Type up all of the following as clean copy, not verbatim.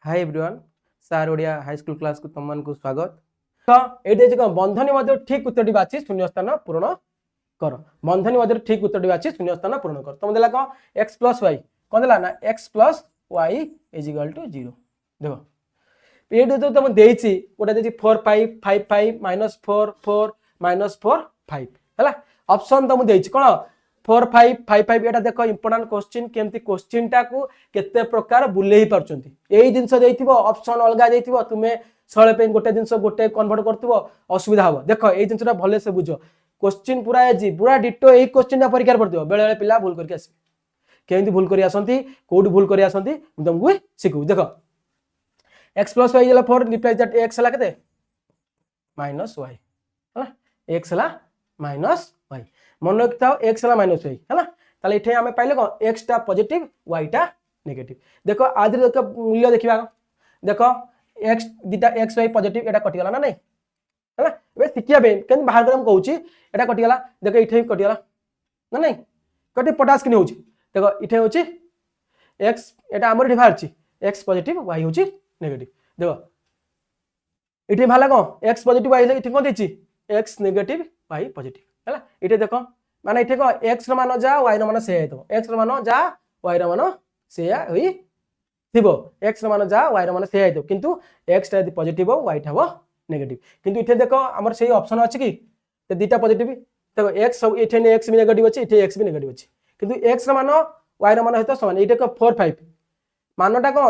Hi everyone सार Odia high school class को तुम को स्वागत। तो ये बंधनी मध्य ठीक उत्तर बाची शून्य स्थान पूरण कर। बंधनी मध्य ठीक उत्तर बाची शून्य स्थान पूरण कर। तुम देला कौन एक्स प्लस वाई कौन देला ना X plus Y is equal to 0। देखो ये तो तुम देछि गोटे देछि 4 5 5 5 -4 4 -4 5 हैला ऑप्शन तुम देछि कोन 4 5 5 5 एटा देखो इंपोर्टेंट क्वेश्चन केमती क्वेश्चन टा को केते प्रकार बुलेई परचंती एई जिंस देइथिबो ऑप्शन अलगा देइथिबो तुमे सळे पे गोटे जिंस गोटे कन्वर्ट करथिबो असुविधा हो। देखो एई जिंसटा भले से बुझो क्वेश्चन पूरा एजी पूरा डिटो एई क्वेश्चन टा परीक्षा पड़थिबो बेले बेले पिला भूल करके आसी केमती भूल करी आसंती कोड भूल करी आसंती तुमको सिखु। देखो x plus y इला 4 रिप्लेस दैट x हला केते माइनस y हला x हला माइनस y मन रखिथाओ x हला माइनस y हला ताले इथे हमें पाइले कोन x टा पॉजिटिव y टा नेगेटिव। देखो आज देखो मूल्य देखिबा देखो x दिटा x y पॉजिटिव एटा कटि गला ना नहीं हला बे सिकिया बे केन बाहर करम कहूची एटा कटि गला। देखो इथे कटि गला ना नहीं कटि पटास किने होची। देखो इथे होची x एटा हमर डिफारची x पॉजिटिव y होची नेगेटिव। देखो इथे भाला कोन x पॉजिटिव y इथे कोन देछि x नेगेटिव y पॉजिटिव हला। इथे देखो माने इथे को x र मान जा y र मान से आइतो x र मान जा y र मान से होई थिबो x र मान जा y र मान से आइतो किंतु x टा पॉजिटिव हो y टा हो नेगेटिव। किंतु इथे देखो हमर सेही ऑप्शन अछि कि ते दीटा पॉजिटिव देखो x सब इथे ने x भी नेगेटिव अछि इथे x भी नेगेटिव अछि किंतु x र मान y र मान हेतो समान इथे को 4 5 मानटा को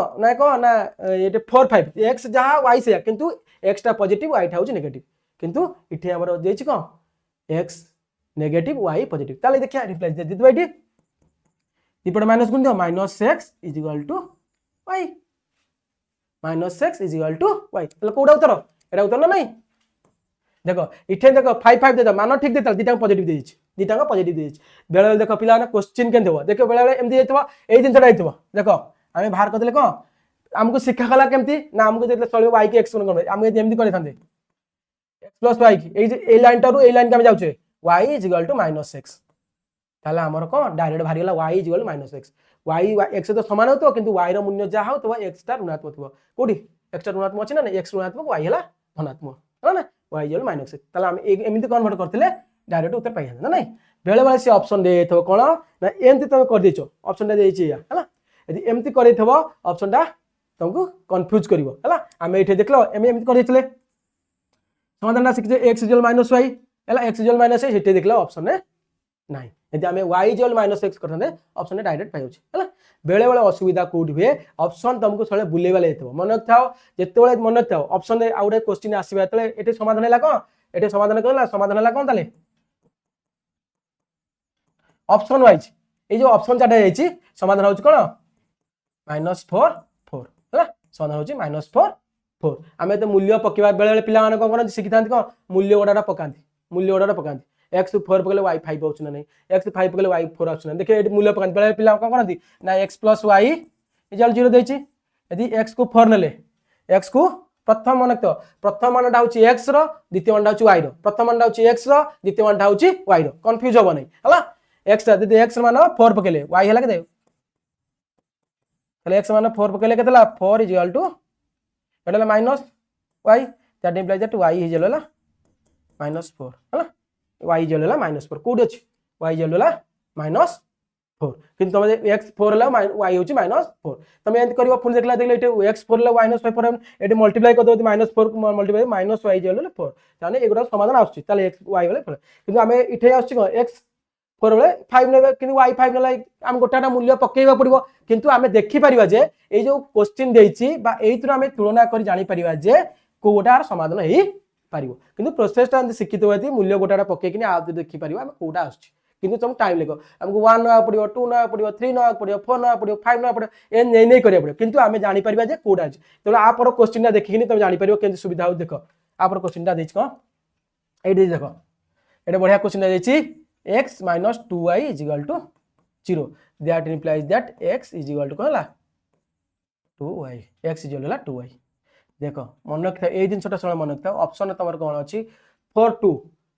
ना ये 4 5 x जहाँ y से किंतु x टा पॉजिटिव y टा होची नेगेटिव किंतु इथे हमर देछि को x नेगेटिव y पॉजिटिव ताले देखिया रिप्लेस दे दिबो एठी इपड माइनस गुण दियो -x is equal to y -x is equal to y ताले कोडा उत्तर एटा उत्तर ना नहीं। देखो इथे देखो 5 5 दे मान ठीक देता दीटा पॉजिटिव देछि दीटा को पॉजिटिव देछि बेले बेले देखो पिला ना क्वेश्चन केन देबो देखो बेले बेले एमदी देतबो एई जिंसटा देतबो देखो आमे बाहर करदेले को हमको शिक्षा कला केमती ना हमको देतले चलियो y के x कोन कोन हम एमदी करि थांदे x + y ए लाइन टारू ए लाइन के हम जाउछे y = -x ताला हमर को डायरेक्ट भारी गला y = -x y x तो समान होतो किंतु y रो मूल्य जा हो तो x टा ऋणात्मक होतो कोडी x टा ऋणात्मक अछि ना x ऋणात्मक y हला धनात्मक है ना y = -x ताला हम एमदी कन्वर्ट करथिले डायरेक्ट उत्तर पाइ ना नहीं बेले बेले से ऑप्शन दे थो कोन ना एमती तमे कर दिछो ऑप्शन दे देछि हला यदि एमती करे थबो ऑप्शन टा तुमको कंफ्यूज करिवो हला। आमे इथे देखलो एमती कर दिछले समाधान ना सिखजे x = -y हला x = -y सेटे देखलो ऑप्शन ने नाही यदि आमे y = -x करथने ऑप्शन ने डायरेक्ट पाइ होछि हला। बेले बेले असुविधा कोड हुए ऑप्शन तुमको सळे बुलेवा लेथबो मन थाओ जते बेले मन थाओ ऑप्शन दे आउडे क्वेश्चन आसीबा तले एटे समाधान हैला कोन एटे समाधान करला समाधान हैला कोन ताले ऑप्शन वाइज ए जो ऑप्शन चाटा जायछि समाधान होछि कोन -4 4 हला समाधान होछि -4 4 आमे तो मूल्य पकेबा बेले बेले पिला माने कोन कोन सिखिथांती कोन मूल्य गोडाटा पकांती मूल्य गोडाटा पकांती x 4 पकले y 5 होछ ना नहीं x 5 पकले y 4 होछ ना देखिए एटी मूल्य पकांती बेले पिला कोन कोन ना x + y = 0 देछि यदि x को 4 नेले x को प्रथम मान तो प्रथम मानटा होछि x रो द्वितीय मानटा होछि y रो प्रथम मानटा होछि x रो द्वितीय मानटा होछि y रो कंफ्यूज होबो नै हला x ता यदि x मान 4 पकेले y हला के ताले x मान 4 पकेले केतला 4 = एडला minus y that implies that y is एला -4 हला y इज एला -4 कोड अछि y इज एला -4 किंतु तमे x 4 ला y होछि -4 तमे एंत करिवो फुल देखला देखले एटे x 4 ला -5 एटे मल्टीप्लाई कर दो -4 मल्टीप्लाई -y इज एला 4 ताने एगुडा समाधान आछि ताले x y वाले किंतु आमे इथे आछि को x 4 वाले 5 नेबे किंतु y 5 नेला हम गोटाटा मूल्य पकेइबा पड़िबो किंतु आमे देखि परिबा जे ए जो क्वेश्चन देइछि बा एइतरो आमे तुलना करि जानि परिबा जे कोडार समाधान हेइ पारिबो किंतु प्रोसेस ता शिखित होयति मूल्य गोटाटा पके किनि आ देखि परिबा हम कोडा आछि किंतु तुम टाइम लेको हमको 1 ना पड़िबो 2 ना पड़िबो 3 ना पड़िबो 4 ना पड़िबो 5 ना पड़िबो ए नै नै करिया पड़िबो किंतु आमे जानि परिबा जे कोडा अछि तो आ पर क्वेश्चन ता देखि किनि तुम जानि परिबो केन सुविधा हो। देखो आ पर क्वेश्चन ता देछि को एडी देखो एडे बढ़िया क्वेश्चन देछि x - 2y = 0 that implies that x is equal to कहला 2y x is equal to 2y देखो मन रखता ए जिंसटा सळ मन रखता ऑप्शन तमर कोन अछि 4 2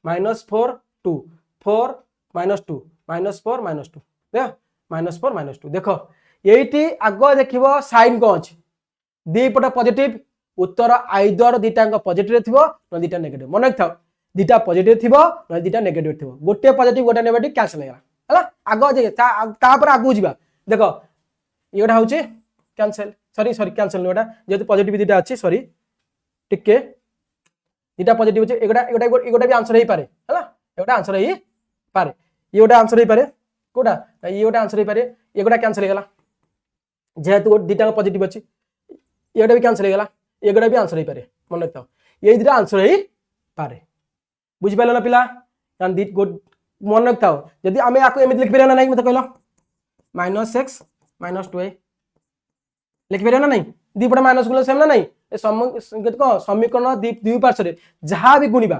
-4 2 4 -2 -4 -2 देखो -4 -2 देखो एठी आगो देखिबो साइन को अछि दीपट पॉजिटिव उत्तर आइदर दीटा पॉजिटिव थिबो न दीटा नेगेटिव मन रखिथाओ दीटा पॉजिटिव थिबो न दीटा नेगेटिव थिबो गोटे पॉजिटिव गोटे नेगेटिव कैंसिल हेला हला आगो जे तापर आगु जिबा देखो एटा होचे कैंसिल सॉरी सॉरी कैंसिल नोटा जेतु पॉजिटिव दीटा अछि सॉरी टिके दीटा पॉजिटिव अछि एगोटा भी आंसर हे पारे हला एगोटा आंसर हे पारे एगोटा आंसर हे पारे कोडा एगोटा आंसर हे पारे एगोटा कैंसिल हेगला जेतु दीटा पॉजिटिव अछि एगोटा भी कैंसिल हेगला एगोटा भी आंसर हे पारे मन रखिथाओ ये दीटा आंसर हे पारे बुझि पालो ना पिला कान दी मन रखिथाओ जदि आमे आको एमित लिख पेरा ना नहीं मते कहलो -x -2y लिख पेरा ना नहीं दीपट माइनस गुलो सेम ना नहीं ए समीकरण दुई पार्श्व रे जहां भी गुणिबा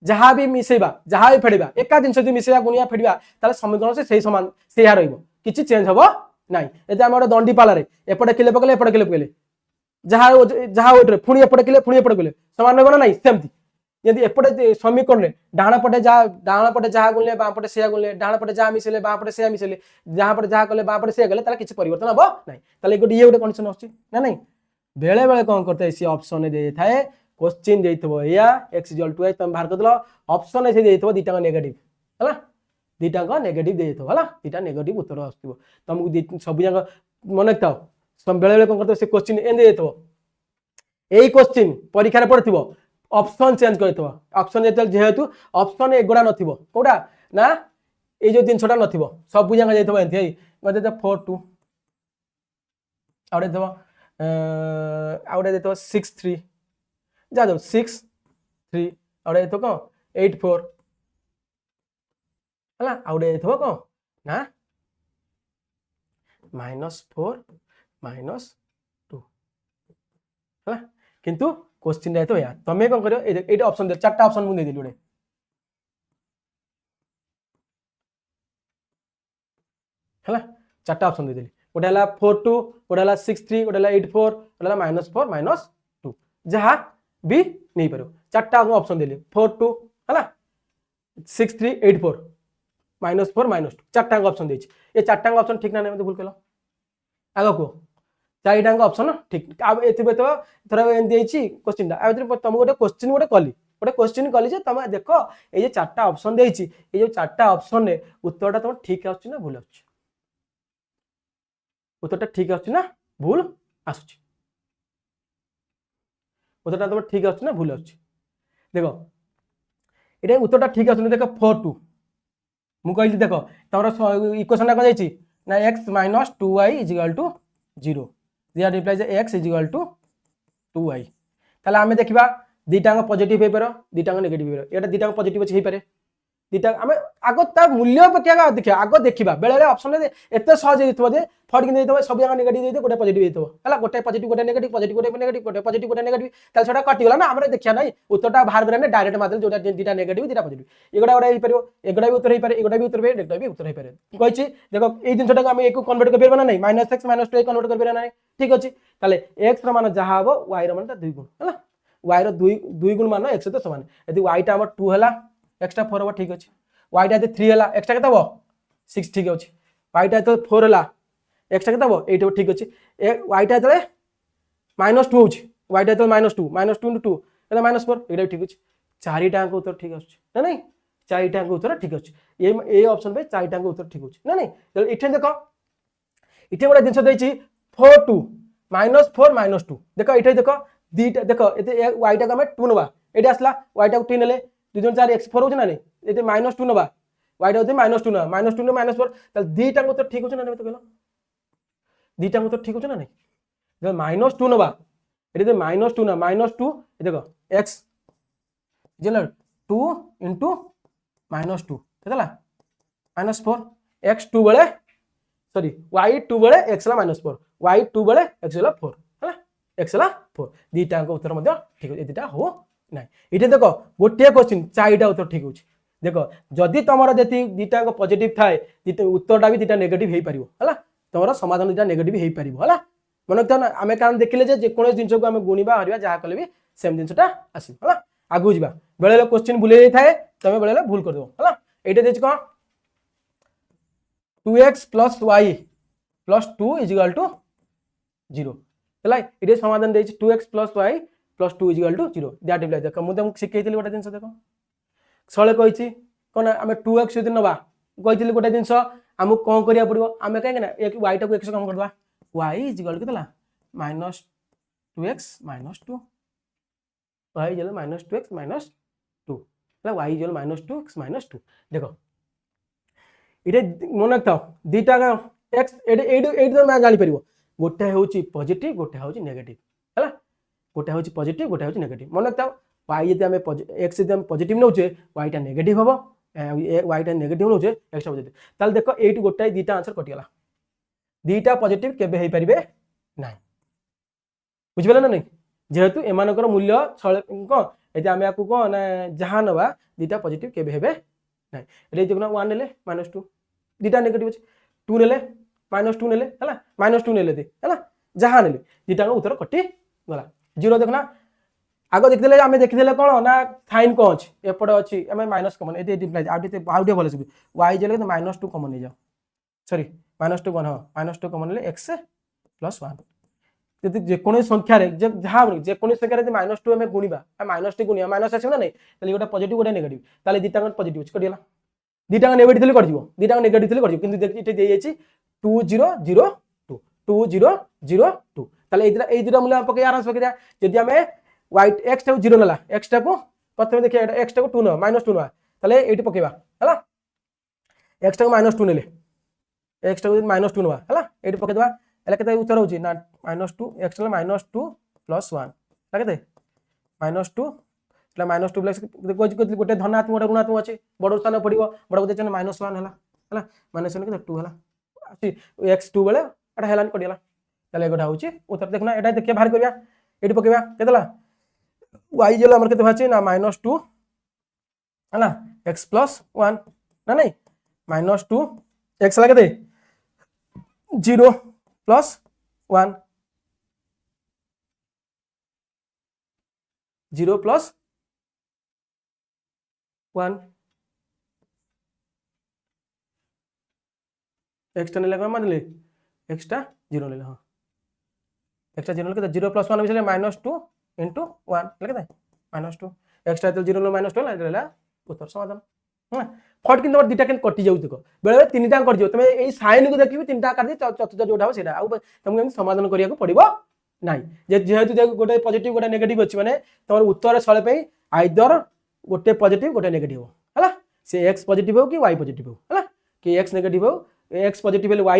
जहां भी मिसेबा जहां भी फेडिबा एका जिंस जदि मिसेबा गुणिया फेडिबा ताले समीकरण से सही समान सेहा रहइबो किछि चेंज हबो नाही एते हम दंडी पाला रे एपटे किले पकले एपटे किले पकले जहां जहां ओटरे फुणी एपटे किले समान रहबो ना नहीं सेमती यदि एपटे समीकरण डाण पटे जहाँ गुणले बाम पटे सेया गुणले डाण पटे जहाँ मिसेले बाम पटे सेया मिसेले जहाँ पटे जहाँ कले बाम पटे सेया गले ताले किछि परिवर्तन हबो नाही ताले गोटे ये गोटे कंडीशन आछि ना नहीं बेले बेले कोन करते सी ऑप्शन दे थाए क्वेश्चन देइथबो या x = y तुम बाहर करदलो ऑप्शन से देइथबो दीटा नेगेटिव हला दीटा नेगेटिव देइथबो हला दीटा नेगेटिव उत्तर आस्थिबो तुमको सब जगह मन रखताओ सब बेले बेले कोन करते से क्वेश्चन एन देइथबो एई क्वेश्चन परीक्षा रे पड़थिबो ऑप्शन चेंज करथबो ऑप्शन जेहेतु ऑप्शन एगोडा नथिबो कोडा ना ए जो 300टा नथिबो सब जगह जाइथबो एंथि गदे 4 2 आउडे देबो आउडे देतो 6 3 जा दो 6 3 आउडे देतो को 8 4 हला आउडे देतो को ना -4 -2 हला किंतु क्वेश्चन दे तो या तमे कोन करियो एटा ऑप्शन दे चारटा ऑप्शन मु दे दिलुडे हला चारटा ऑप्शन दे दिली गोटे हला 4 2 गोटे हला 6 3 गोटे हला 8 4 गोटे हला -4 -2 जहा भी नहीं पारो चारटा ऑप्शन देली 4 2 हला 6 3 8 4 -4 -2 चारटा ऑप्शन देछि ए चारटा ऑप्शन ठीक ना नहीं मते भूल केलो आगो को चारिटा ऑप्शन ठीक अब एथिबे तो थोड़ा एन देछि क्वेश्चन दा आ तुम गोटे क्वेश्चन गोटे क्वेश्चन कली जे तुम देखो ए जे चारटा ऑप्शन देछि ए जो चारटा ऑप्शन ने उत्तरटा तुम ठीक आछि ना भूल आछि उत्तरटा ठीक आछि ना भूल आछि उत्तरटा तुम ठीक आछि ना भूल आछि देखो एटा उत्तरटा ठीक आछि देखो 4 2 मु कहली देखो तमरा इक्वेशन का जाइछि ना x - 2y = 0 दिया रिप्लाई x = 2y ताले आमे देखिबा दीटा पॉजिटिव हे पारो दीटा नेगेटिव हे पारो एटा दीटा पॉजिटिव अछि हे पारे दीटा आमे आगो ता मूल्य पक्या देखिया आगो देखिबा बेले बेले ऑप्शन दे एते सहज देथबो दे फट कि देथबो सब जगह नेगेटिव देथबो गोटे पॉजिटिव देथबो हला गोटे पॉजिटिव गोटे नेगेटिव पॉजिटिव गोटे नेगेटिव गोटे पॉजिटिव गोटे नेगेटिव ताले छोटा कटि गला ना हमरे देखिया नै उत्तरटा बाहर करने डायरेक्ट मादल जोटा दीटा नेगेटिव दीटा पॉजिटिव एगोडा गोडा हे पारो एगोडा भी उत्तर हे पारे एगोडा भी उत्तर हे एगोडा भी उत्तर हे पारे कहिछि देखो ए जिनसटा हम एको कन्वर्ट कर परबा ना नै -x -2 कन्वर्ट कर परबा ना ठीक अछि ताले x रो मान जहा हबो y रो मान 2 गुण हला y रो 2 गुण मान x तो समान यदि y टा हमर 2 हला x टा 4 हबो ठीक अछि y टा 3 हला x टा केता हबो 6 ठीक अछि y टा तो 4 हला x टा केता हबो 8 हबो ठीक अछि y टा तले -2 होछि y टा तो -2 -2 * 2 एटा -4 एटा ठीक अछि चारिटा अंक उत्तर ठीक अछि ना नहीं चारिटा अंक उत्तर ठीक अछि ए ऑप्शन पे चारिटा अंक उत्तर ठीक अछि ना नहीं तो इथे देखो इथे गोटा जिंस दैछि 4 2 -4 -2 देखो इथे देखो दीटा देखो एते y टा हम 2 नबा एटा असला y टा 3 ले 2 2 4 x 4 होछ ना नहीं एते -2 नबा y टा होते -2 ना -2 नु -4 त दीटा उत्तर ठीक होछ ना नहीं तो कहलो दीटा उत्तर ठीक होछ ना नहीं जब -2 नबा एते -2 ना -2 ए देखो x जेला 2 * -2 केतला -4 x 2 बेले सॉरी y 2 बेले x ला -4 y 2 बेले x ला 4 हला x ला 4 दीटा को उत्तर मध्य ठीक है एटा हो नाही इटे देखो गोटे क्वेश्चन चारिटा उत्तर ठीक होछि देखो जदि तमरा जति दीटा को पॉजिटिव थाए दीटा उत्तरटा भी दीटा नेगेटिव हेई परिबो हला तमरा समाधान दीटा नेगेटिव हेई परिबो हला मन त आमे कारण देखिले जे कोन जिंस को आमे गुणीबा हरिबा जहा कले भी सेम जिंसटा आसी हला आगु जिबा बेले क्वेश्चन भूले थाए तमे बेले भूल कर दो हला एटे देछ को 2x + y + 2 = 0 ହେଲା ଏଠି ସମାଧାନ ଦେଇଛି 2x + y + 2 = 0 ଦ୍ୟାଟ୍ ଇମ୍ପ୍ଲାଇଜ୍ ଦେଖ ମୁଁ ତମକୁ ଶିଖେଇଥିଲି ଗୋଟେ ଜିନିଷ ଦେଖ ସଳେ କହିଛି କଣ ଆମେ 2x ଯଦି ନବା କହିଥିଲି ଗୋଟେ ଜିନିଷ ଆମକୁ କଣ କରିବାକୁ ପଡିବ ଆମେ କାହିଁକି ନା y ଟାକୁ x କମ କରିଦବା y = କେତେଲା -2x - 2 y = -2x - 2 ହେଲା y = -2x - 2 ଦେଖ ଏटे মনে রাখতাও দুইটা x এটি এইটো এইটো তুমি জানি পারিব গোটে হচ্ছে পজিটিভ গোটে হচ্ছে নেগেটিভ হলা গোটে হচ্ছে পজিটিভ গোটে হচ্ছে নেগেটিভ মনে রাখতাও y যদি আমি x যদি আমি পজিটিভ নউছে y টা নেগেটিভ হবো y টা নেগেটিভ নউছে x টা পজিটিভ তাহলে দেখো এইটো গোটাই দুইটা आंसर কটিগলা দুইটা পজিটিভ কেবে হই পারিবে নাই বুঝিপালে না নাই যেহেতু এমানকৰ মূল্য কোন এই যে আমি আকু কোন না যাহা নবা দুইটা পজিটিভ কেবে হেবে নাই এটাই দেখুন 1 নেলে -2 দুইটা নেগেটিভ আছে 2 নেলে -2 নেলে হলা -2 নেলে দে হলা যাহা নেলে দুইটা উত্তর কটি গলা 0 দেখনা আগে দেখিলে আমি দেখিলে কোন না সাইন কোন আছে এপড়ে আছে আমি মাইনাস কমন এটি ইমপ্লাইজ আউটে বলে সব y জেলে -2 কমন নিয়ে যাও সরি -2 কোন হয় -2 কমন নিলে x + 1 যদি যে কোনো সংখ্যারে যে যাহা যে কোনো সংখ্যারে যদি -2 আমি গুণিবা -2 গুণিয়া মাইনাস আছে না নাই তাহলে গোটা পজিটিভ গোটা নেগেটিভ তাহলে দুইটা পজিটিভ আছে কটিলা দুইটা নেগেটিভ দিলে করি দিব দুইটা নেগেটিভ দিলে করি দিব কিন্তু দেখি এটা দিয়ে যাইছি 2002 2002 তাহলে এই দুটা মূল্য পকাই আরামসে পকাই দিয়া যদি আমি y x টাକୁ 0 নেলা x টাକୁ প্রথমে দেখি এটা x টাକୁ 2 ন -2 নয়া তাহলে এইটি পকাইবা হলা x টাକୁ -2 নেলে x টাକୁ -2 নয়া হলা এইটি পকাই দেবা এলা কেতে উত্তর হউছি না -2 x = -2 + 1 লাগেতে -2 એટલે -2 પ્લસ গোটে ধনাত্মক গোটে ঋণাত্মক আছে বড় স্থান পড়িব বড় বুঝে -1 ହେଲା ହେଲା -1 কেতে 2 ହେଲା আছে x 2 বেলে এটা হেলান কডিলা তাহলে এগোটা হচ্ছে উত্তর দেখুন এটা দেখে বাহার করিয়া এটি পকাইবা কেতলা y জেলা আমার কেতে আছে না -2 ହେଲା x + 1 না নাই -2 x লাগেতে 0 + 1 0 + 1 x टा নেলে কম মানলে x টা 0 নেলে হ্যাঁ x টা 0 নেলে 0 + 1 মিশলে -2 * 1 লাগেতে -2 x টা তো 0 নেলে -2 লাগেলা উত্তর সমাধান হ্যাঁ ফট কিন্তু দুইটা কেন কটি যাউ দেখো বেলে তিনটা কটি যাউ তুমি এই সাইন কো দেখিবি তিনটা কাটি চতুর্থ যেটা হবে সেটা তুমি এমনি সমাধান করিয়া পড়িব নাই যেহেতু গোটে পজিটিভ গোটে নেগেটিভ আছে মানে তোমার উত্তর ছলে পাই আইদর গোটে পজিটিভ গোটে নেগেটিভ हो हला से x पॉजिटिव हो कि y पॉजिटिव हो हला कि x नेगेटिव हो x पॉजिटिव हेले y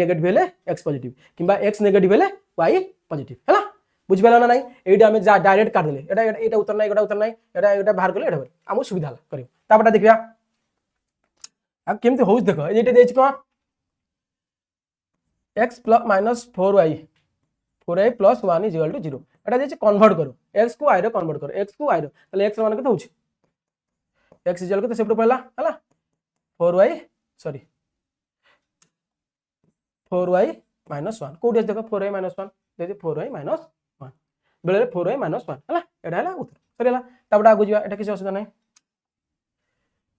नेगेटिव हेले x पॉजिटिव किबा x नेगेटिव हेले y पॉजिटिव हला बुझि पाला ना নাই এইটা আমি যা ডাইরেক্ট কাট দিলে এটা এটা উত্তর নাই এটা উত্তর নাই এটা এটা বাহার করলে এটা হবে আমু সুবিধা হলা করিব তারপরটা দেখিবা अब केमती होउछ देखो এইটা দেইছি কোন x - 4y 4y + 1 = 0 এটা দিয়েছে কনভার্ট করো x को y রে কনভার্ট করো x को y রে তাহলে x মান কত হচ্ছে x = কত সেপটো পড়লা হলা 4y সরি 4y - 1 কোটি আছে দেখো 4y - 1 দেখি 4y - 1 বেলে 4y - 1 হলা এটা হলা উত্তর সরিলা তারপর আগু যাবা এটা কিছু অসুবিধা নাই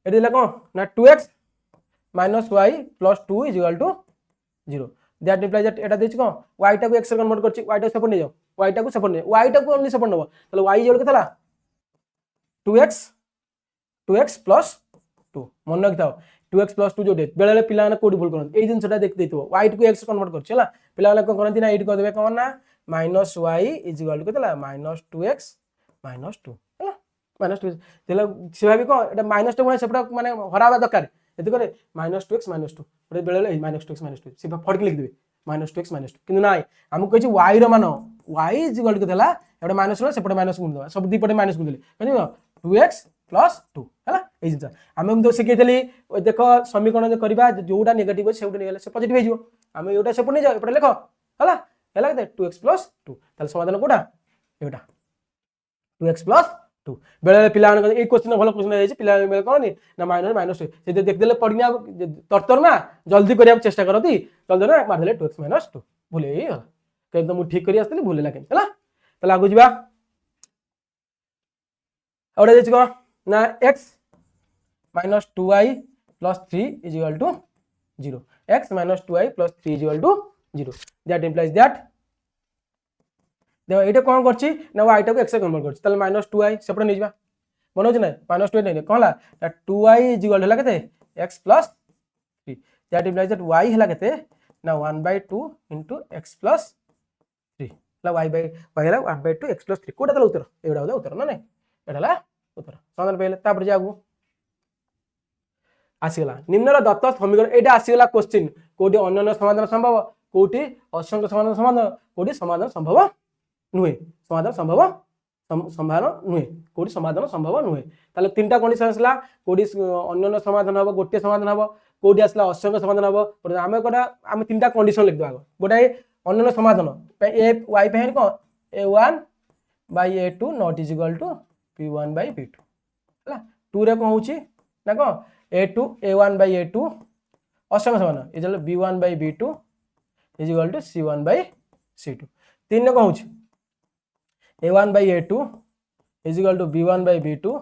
এটা দিলা কোন না 2x - y + 2 = 0 that implies that এটা দিয়েছি কোন y টাକୁ x রে কনভার্ট করছি y টা সেপট নিয়ে যাও y টাକୁ সেপট নিয়ে y টাକୁ অনলি সেপট নেব তাহলে y = কত হলা 2x + 2 মনে রাখতাও 2x + 2 जोटे बेले पिला ने कोडी भूल करन এই জিনিসটা দেখতে দিতো y টু x কনভার্ট করছে হলা পিলা মানে কোন করন দিনা এইট করে দেবে কোন না -y = কতলা -2x - 2 হলা -2 তাহলে স্বাভাবিক এটা মাইনাস টা মানে সেপটা মানে হরাবা দরকার এতে করে -2x - 2 ওরে বেলে -2x - 2 সিবা ফড়কি লিখ দেবে -2x - 2 কিন্তু নাই আমি কইছি y র মান y = কতলা এটা মাইনাস হলো সেপটা মাইনাস গুণ দেবা সব দুই পটে মাইনাস গুণ দিলে বুঝিব 2x + 2 হলা এই জিনিস আমি তো শিখাইলি ওই দেখো সমীকরণ যে করিবা যেটা নেগেটিভ আছে সেটা নিয়ে সে পজিটিভ হয়ে যাব আমি ওটা সেপট নিয়ে যাও এপটে লেখো হলা হেলা দে 2x + 2 তাহলে সমাধান কোটা এটা 2x + 2 বেলে পিলা এই কোশ্চেন ভালো কোশ্চেন হইছে পিলা বেলে কোন না -2 সে দেখ দেলে পড়িনা তরতর না জলদি করিয়া চেষ্টা করতি জলদি না মার দেলে 2x - 2 ভুলে গলা কিন্তু মু ঠিক করি আসলি ভুলে লাগে হলা তাহলে আগু যাবা ওটা দিছি কোন না x - 2y + 3 = 0 x - 2y + 3 = 0 that implies that देख ये कौन करछि ना y टाको x कन्वर्ट करछि ताले -2y सेपटे नै जिबा मन होछि ना -2y नै कोन हला 2y इज इक्वल हला केते x + 3 that implies that y हला केते ना 1/2 * x + 3 हला y हला 1/2 x + 3 कोटा तले उत्तर एडा होला उत्तर ना नै एडा हला उत्तर समाधान पहिले तापर जागु आसीगला निम्नर दत्त समीकरण एटा आसीगला क्वेश्चन कोटी अन्य समाधान संभव कोटी असंख्य समाधान समाधान कोटी समाधान संभव नुहे समाधान संभव संभावना नुहे कोटी समाधान संभव नुहे ताले तीनटा कंडीशन आसला कोटी अन्य समाधान हबो गोटे समाधान हबो कोटी आसला असंख्य समाधान हबो आमे कोटा आमे तीनटा कंडीशन लिख दो गोटे अन्य समाधान ए y पे को a1/a2 not is equal to p1/p2 हला 2 रे को होची ना को a2 a1/a2 असंख्य समाधान is equal b1/b2 is equal to c1/c2 तीन रे को होची a1/a2 is equal to b1/b2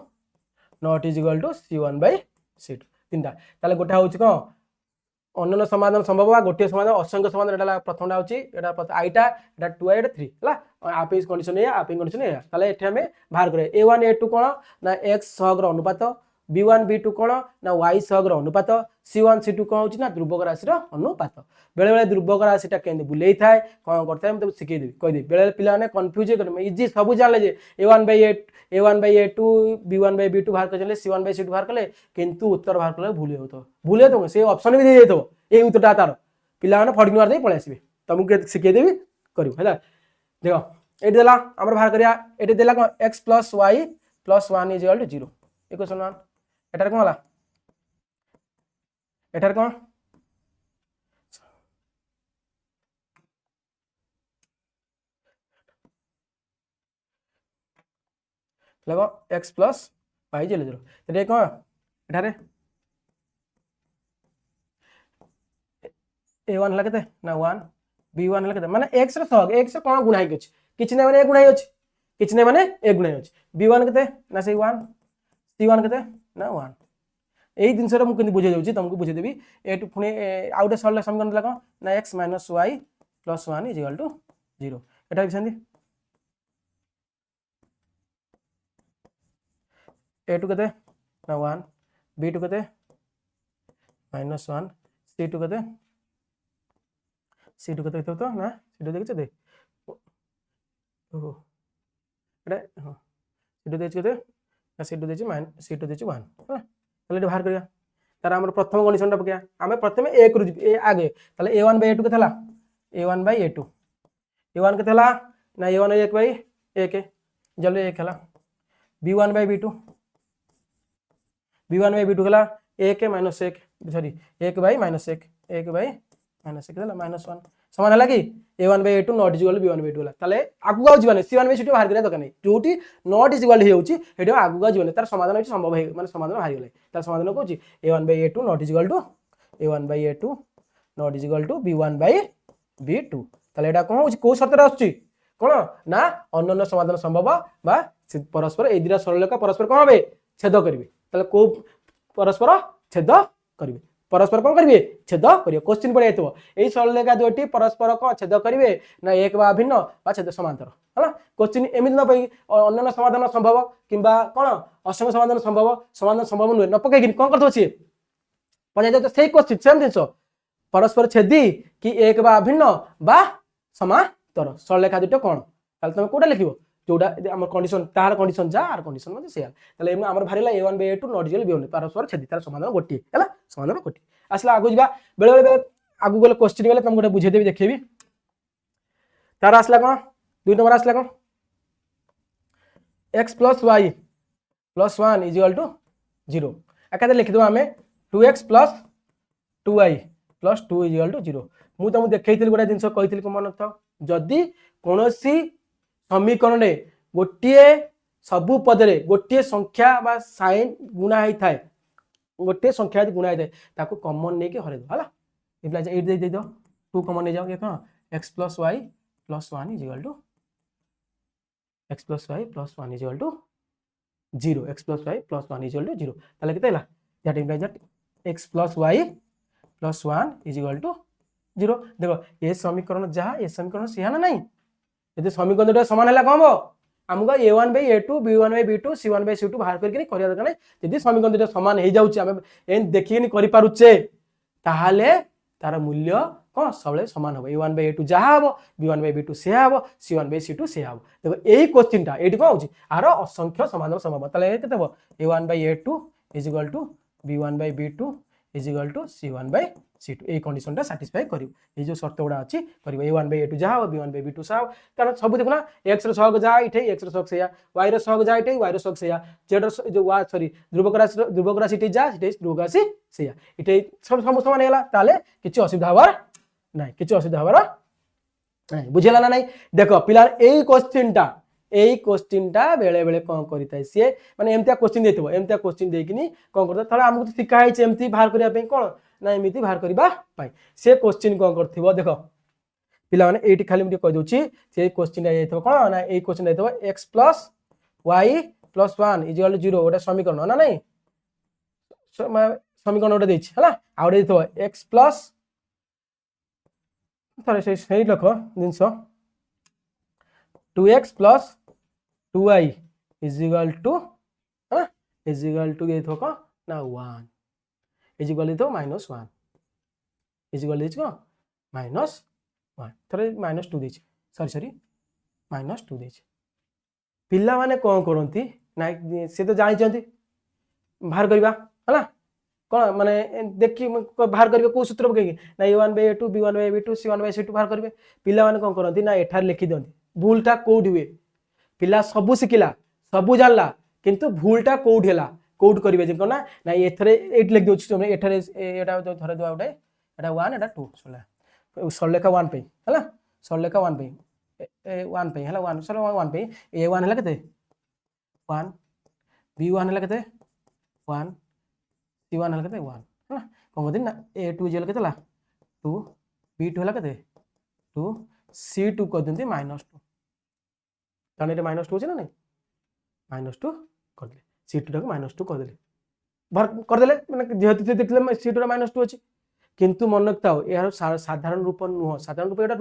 not is equal to c1/c2 तीनटा ताले गोटा होची को अन्य समाधान संभव बा गोटे समाधान असंख्य समाधान एटा प्रथमटा होची एटा आईटा एटा 2i एटा 3 हला आप इस कंडीशन ए आप इन कंडीशन ए ताले एठे हमें बाहर करे a1 a2 कोन ना x सहग रो अनुपात b1 b2 कोन ना y सहग रो अनुपात c1 c2 कोन होची ना ध्रुवक राशि रो अनुपात बेले बेले ध्रुवक राशिटा केंदे बुलेई थाए कोन करते हम तो सिखै देबी कहि दे बेले पिला ने कंफ्यूज कर इजी सब जानले जे a1/a2 b1/b2 बाहर करले c1/c2 बाहर करले किंतु उत्तर बाहर करले भूले तो से ऑप्शन भी दे देतो ए उत्तरटा तार पिला ने फडकी मार दे पळे आसीबे तुमको सिखै देबी करियो हैला देखो एटी देला हमर बाहर करिया एटी देला को x + y + 1 = 0 इक्वेशन 1 एटार कोन हला एटार कोन लगो x + y = 0 तो कोन एटारे a1 हला केते ना 1 b1 हला केते माने x रो सहग x कोन गुणा हे किछ नै माने a गुणा हे किछ नै माने a गुणा हे b1 केते ना से 1 c1 केते ना 1 एई दिन सर मु केंदी बुझे जाउची तुमको बुझे देबी ए पुनी आउटे सरल समीकरण देला को ना x - y + 1 = 0 एटा बिसंदी a2 केते ना 1 b2 केते -1 c2 केते तो ना c2 देखछ दे ओहो एटा हां c2 देखछ केते ना c2 देखछ c2 देखछ 1 हला ताले बाहर करिया तार हमर प्रथम कंडीशनटा पकिया हमें प्रथम a करू ए आगे ताले a1/a2 केते हला a1/a2 a1 केते हला ना a1 1/1 जले 1 हला b1/b2 b1/b2 हला 1 - 1 सॉरी 1/-1 1/-1 हला -1 समान हला कि a1/a2 not is equal b1/b2 हला ताले आगु आउ जीवाने c1/c2 बाहर करिया दरकार नै जोटी नॉट इज इक्वल हे होची हेडो आगु जीवाने तार समाधान होची संभव हे माने समाधान हारि गेलै तार समाधान कोची a1/a2 not is equal to a1/a2 not is equal to b1/b2 ताले एटा कोन होची को शर्त रे आछी कोन ना अन्य समाधान संभव बा परस्पर ए दिरा सरलरेखा परस्पर कोन होबे छेद करिवे ताले को परस्पर छेद करिवे परस्पर कोन करिवे छेद करिवे क्वेश्चन पड़े आइतो एई सरलरेखा दुटी परस्पर को छेद करिवे ना एक बा भिन्न बा छेद समांतर हला क्वेश्चन एमिति न पई अन्य समाधान संभव किबा कोन असंख्य समाधान संभव न पके कि कोन करतो छी पजाय तो सेही क्वेश्चन सेम दिनसो परस्पर छेदी कि एक बा भिन्न बा समांतर सरलरेखा दुटी कोन ताले तुम कोडा लिखिबो जोडा हमर कंडीशन तार कंडीशन जा आर कंडीशन मध्ये सेया ताले हमर भारिला a1/a2 नॉट इक्वल b1 परस्पर छेदी तार समाधान गोटी हला समाधान गोटी असला आगु जिबा बेले बेले आगु गले क्वेश्चन गले तुम गोटे बुझे देबी देखिबी तार असला कोन 2 नंबर असला कोन x + y + 1 = 0 एकादे लिखि दो हमें 2x + 2y + 2 = 0 मु तुम देखैथिल गोटे जिंस कहिथिल को मन त जदी कोनोसी समीकरण रे गोटिए सबु पद रे गोटिए संख्या बा साइन गुणा हेई थाए गोटे संख्या गुणा हेई थाए ताको कॉमन ने के हरे दो हला इप्ला ए दे दो 2 कॉमन ले जाओ ये कोन x + y + 1 = x + y + 1 = 0 x + y + 1 = 0 ताले केते हला that implies that x + y + 1 = 0 देखो ये समीकरण जहा ये समीकरण सिया ना नहीं यदि समीकरण दुटा समान है कौन हम आमको a1/a2 b1/b2 c1/c2 बाहर करके करिया दरकार नै यदि समीकरण दुटा समान हो जाउची हम एन देखिकनी करि पारुचे ताहाले तार मूल्य कौन सब समान हम a1/a2 जहाँ हम b1/b2 से हम c1/c2 से हम देखो यही क्वेश्चन टा एठी कौन होची आरो असंख्य समाधान संभव ताले केते हो a1/a2 = b1/b2 = c1/c2 a condition टा सैटिस्फाई करियो ए जो शर्त गुडा अछि करियो a1/a2 जा हो b1/b2 सा कारण सब देखना x रो सहग जा इठे x रो सहग सेया y रो सहग जा इठे y रो सहग सेया z रो जो y सॉरी ध्रुवक राशि इठे जा इठे ध्रुवक राशि सेया इठे सब समान हेला ताले किछि असुविधा हबार नाही किछि असुविधा हबार नाही बुझेला ना नाही देखो पिला एई क्वेश्चन टा बेले बेले कौन करता सी माने एमतिया क्वेश्चन देथिबो एमतिया क्वेश्चन देकिनी कौन करता थोड़ा हमको तो सिखा है एमती बाहर करिया पे कौन ना एमती बाहर करबा पाई से क्वेश्चन कौन करथिबो देखो पिला माने एठी खाली मुझे कह दोची से क्वेश्चन आ जाइथबो कौन ना ए क्वेश्चन जाइथबो x + y + 1 = 0 ओटा समीकरण ना नहीं समीकरण ओटा देछि हला आ ओटा देथबो x + थोड़े सही लखो जिंस 2x + 2y = हाँ देथो को ना 1 देथो -1 देथो -1 थोड़े -2 देछि सॉरी -2 देछि पिला माने कौन करंती ना से तो जानि चंती बाहर करबा हला कौन माने देखि बाहर करबे को सूत्र पकेगी ना a1/a2 b1/b2 c1/c2 बाहर करबे पिला माने कौन करंती ना एठार लिखि दियंती भूलटा कोड हुए पिला सबु शिखिला सबु जानला किंतु भूलटा कोड हैला कोड करिवे जे कोना ना एथरे 8 लिख दोछ तुमने एथरे एटा जो थरे दवा उठे एटा 1 एटा 2 सोला सरलेखा 1 पे हला सरलेखा 1 पे 1 पे हला 1 सर 1 पे a1 हला केते 1 b1 हला केते 1 c1 हला केते 1 हला कोन दिन ना a2 जेल केते ला 2 b2 हला केते 2 c2 को दंती -2 ताने रे -2 होचे ना नहीं -2 कर दे c2 टाको -2 कर देले भर कर देले माने जेहेतु देखले c2 रा -2 होची किंतु मन रखताओ यार साधारण रूप नुह साधारण रूप एटा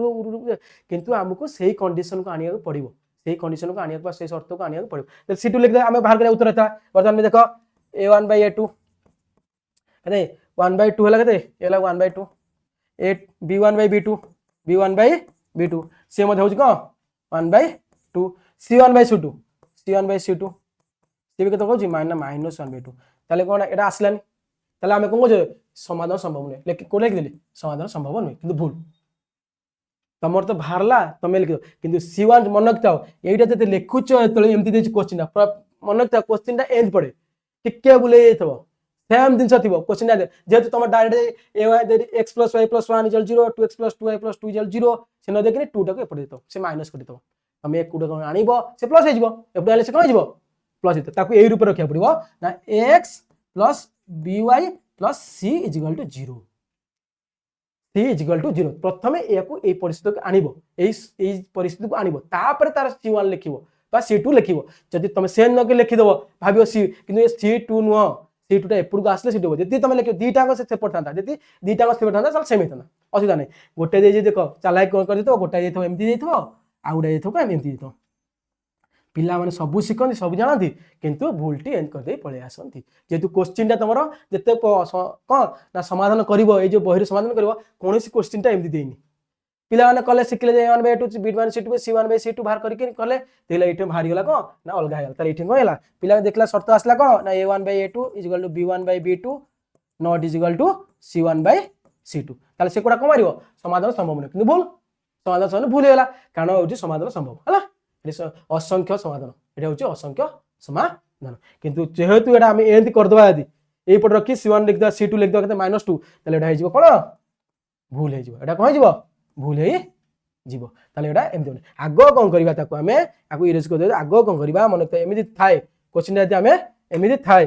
किंतु हमको सही कंडीशन को आनिया पड़िबो सही कंडीशन को आनिया सही शर्त को आनिया पड़िबो c2 लिख दे हमें बाहर करे उत्तर था वर्तमान में देखो a1/a2 अरे 1/2 हला कते एला 1/2 a b1/b2 से मधे होची को 1/2 c1/c2 से भी केते होची -1/2 ताले कोन एटा आसलानी ताले हमें कोन कहजो समाधान संभव नै लेकिन को लिख देली समाधान संभव नै किंतु भूल तमर तो बाहरला तमे लिख किंतु c1 मन रखताओ एटा जते लिखुचो एतले एमती देची क्वेश्चन मन रखता क्वेश्चन टा एंड पड़े टिके बुले जेतबो सेम दिन थिबो क्वेश्चन जेहेतु तुम direct x + y + 1 = 0 2x + 2y + 2 = 0 से न देखिने 2 टाको एपड़ देतो से माइनस कर देतो हम एक कुडा कोन आनिबो से प्लस हे जिवो एपड़ आले से कोन जिवो प्लस हेतो ताको एई रूप रखिया पड़िबो ना x + by + c = 0 c = 0 प्रथमे एको एई परिस्थिति को आनिबो एई परिस्थिति को आनिबो तापर तार c1 लिखिबो बा c2 लिखिबो जदि तुम से न के लिखि देबो भाबियो c किंतु c2 नुह c2 टा एपुर को आसले c2 जदि तुम लिखियो दीटा को से सेपट थांता जदि दीटा को सेपट थांता चल सेम हेतना असुविधा नै गोटे दे जे देखो चालाय कोन कर देतो गोटा देतो एमती देतो आ गुडा देतो का एमती देतो पिला माने सब शिखंती सब जानती किंतु भूलटी एंड कर दे पळे आसंती जेतु क्वेश्चन टा तमरो जते कोन ना समाधान करिवो ए जो बहिर समाधान करिवो कोनोसी क्वेश्चन टा एमती देनी पिला माने कले शिखले जे 1/2 b1/c2 c1/c2 बाहर करके कले तेला एठे भारी गला को ना अलगा हेला ताले एठे कोला पिला देखला शर्त आसला को ना a1/a2 = b1/b2 not c1/c2 ताले से कोडा को मारिवो समाधान संभव नै किंतु भूल समाधान भूल हेला कारण होची समाधान संभव हला असंख्य समाधान एटा होची असंख्य समाधान किंतु जेहेतु एटा हम एंती कर दबा यदि एई पट रखी c1 लिख दबा c2 लिख दबा कते -2 ताले एटा हे जिवो कोन भूल हे जिवो एटा कोन जिवो भूल हे जिवो ताले एटा एमती होने आगो कोन करबा ताको हमें आगो इरेज कर दे आगो कोन करबा मन त एमिति थाए क्वेश्चन यदि हमें एमिति थाए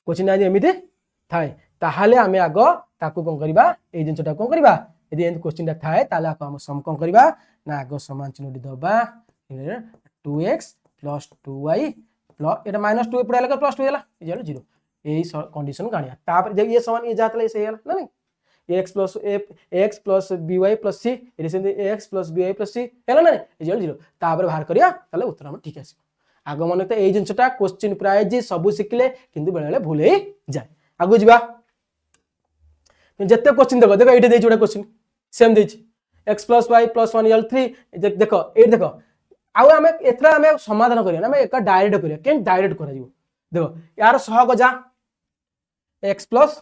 क्वेश्चन यदि एमिति थाए ताहाले हमें आगो ताको कोन करबा ए जिंसटा कोन करबा यदि एंती क्वेश्चन टा थाए ताले हम सम कोन करबा ना आगो समान चिन्ह दबा 2x + 2y प्लस एटा -2 पड़ा लगा +2 होला = 0 एई कंडीशन गानिया तापर जब ये समान ये जातले से होला ना नहीं x plus x plus by plus c ये सेमती x plus by plus c है ना इक्वल 0 तापर बाहर करिया ताले उत्तर हम ठीक आसीबो आगो मन तो ए जिंसटा क्वेश्चन प्राय जे सब शिखले किंतु बेले बेले भूल हे जाय आगो जिबा जत्ते क्वेश्चन देखो देखो एठी देछि ओटा क्वेश्चन सेम देछि x plus y plus 1 equal 3 देखो ए देखो आउ हमें एथरा हमें समाधान करिया ना एक डायरेक्ट करिया केन डायरेक्ट करा जिवो देखो यार सहग जा x plus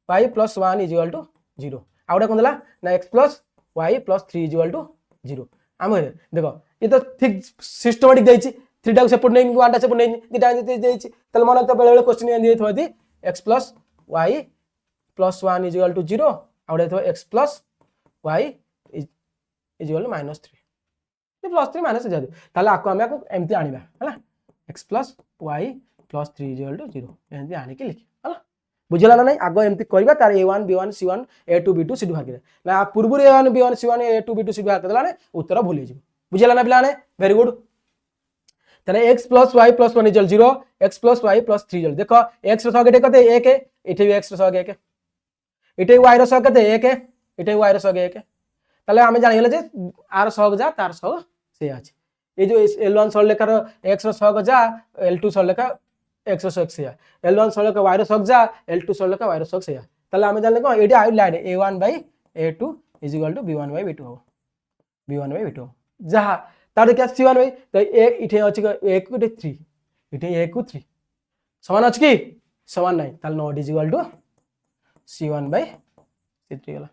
y plus 1 is equal to 0 आउटा कोन देला ना x plus y plus 3 is equal to 0 हम देखो ये तो ठीक सिस्टमैटिक देछि 3 टा सेपट नै 1 टा सेपट नै दिटा देछि तले मन तो बेले बेले क्वेश्चन ए दिए थोदी x plus y plus 1 is equal to 0 आउटा थो x plus y is equal to -3 ये प्लस 3 माइनस जादू ताले आको हम आको एमती आनिबा हला x plus y plus 3 is equal to 0 एमती आनि के लिखि हला बुझला ना नहीं आगो एमती करबा तार a1 b1 c1 a2 b2 c2 भाग ना पूर्व a1 b1 c1 a2 b2 c2 भाग देला ने उत्तर भूल जिवो बुझला ना पिला ने वेरी गुड ताले x plus y plus 1 is 0 x plus y plus 3 is देखो x रो सगे कते 1 है एठी x रो सगे 1 है एठी y रो सगे कते 1 है एठी y रो सगे 1 है ताले हमें जानि गेले जे आर सग जा तार सग से আছে এই যে L1 সরলরেখার x র সহগ যা L2 সরলরেখা x র সহগ সেয়া L1 সরলরেখা y র সহগ যা L2 সরলরেখা y র সহগ সেয়া তাহলে আমি জানলে কোন এটি আই লাইন a1/a2 = b1/b2 হবে b1/b2 যাহা তার কি c1 তো এটি আছে 1 କୁ 3 এটি 1 କୁ 3 সমান আছে কি সমান নাই তাহলে not = c1/c3 গলা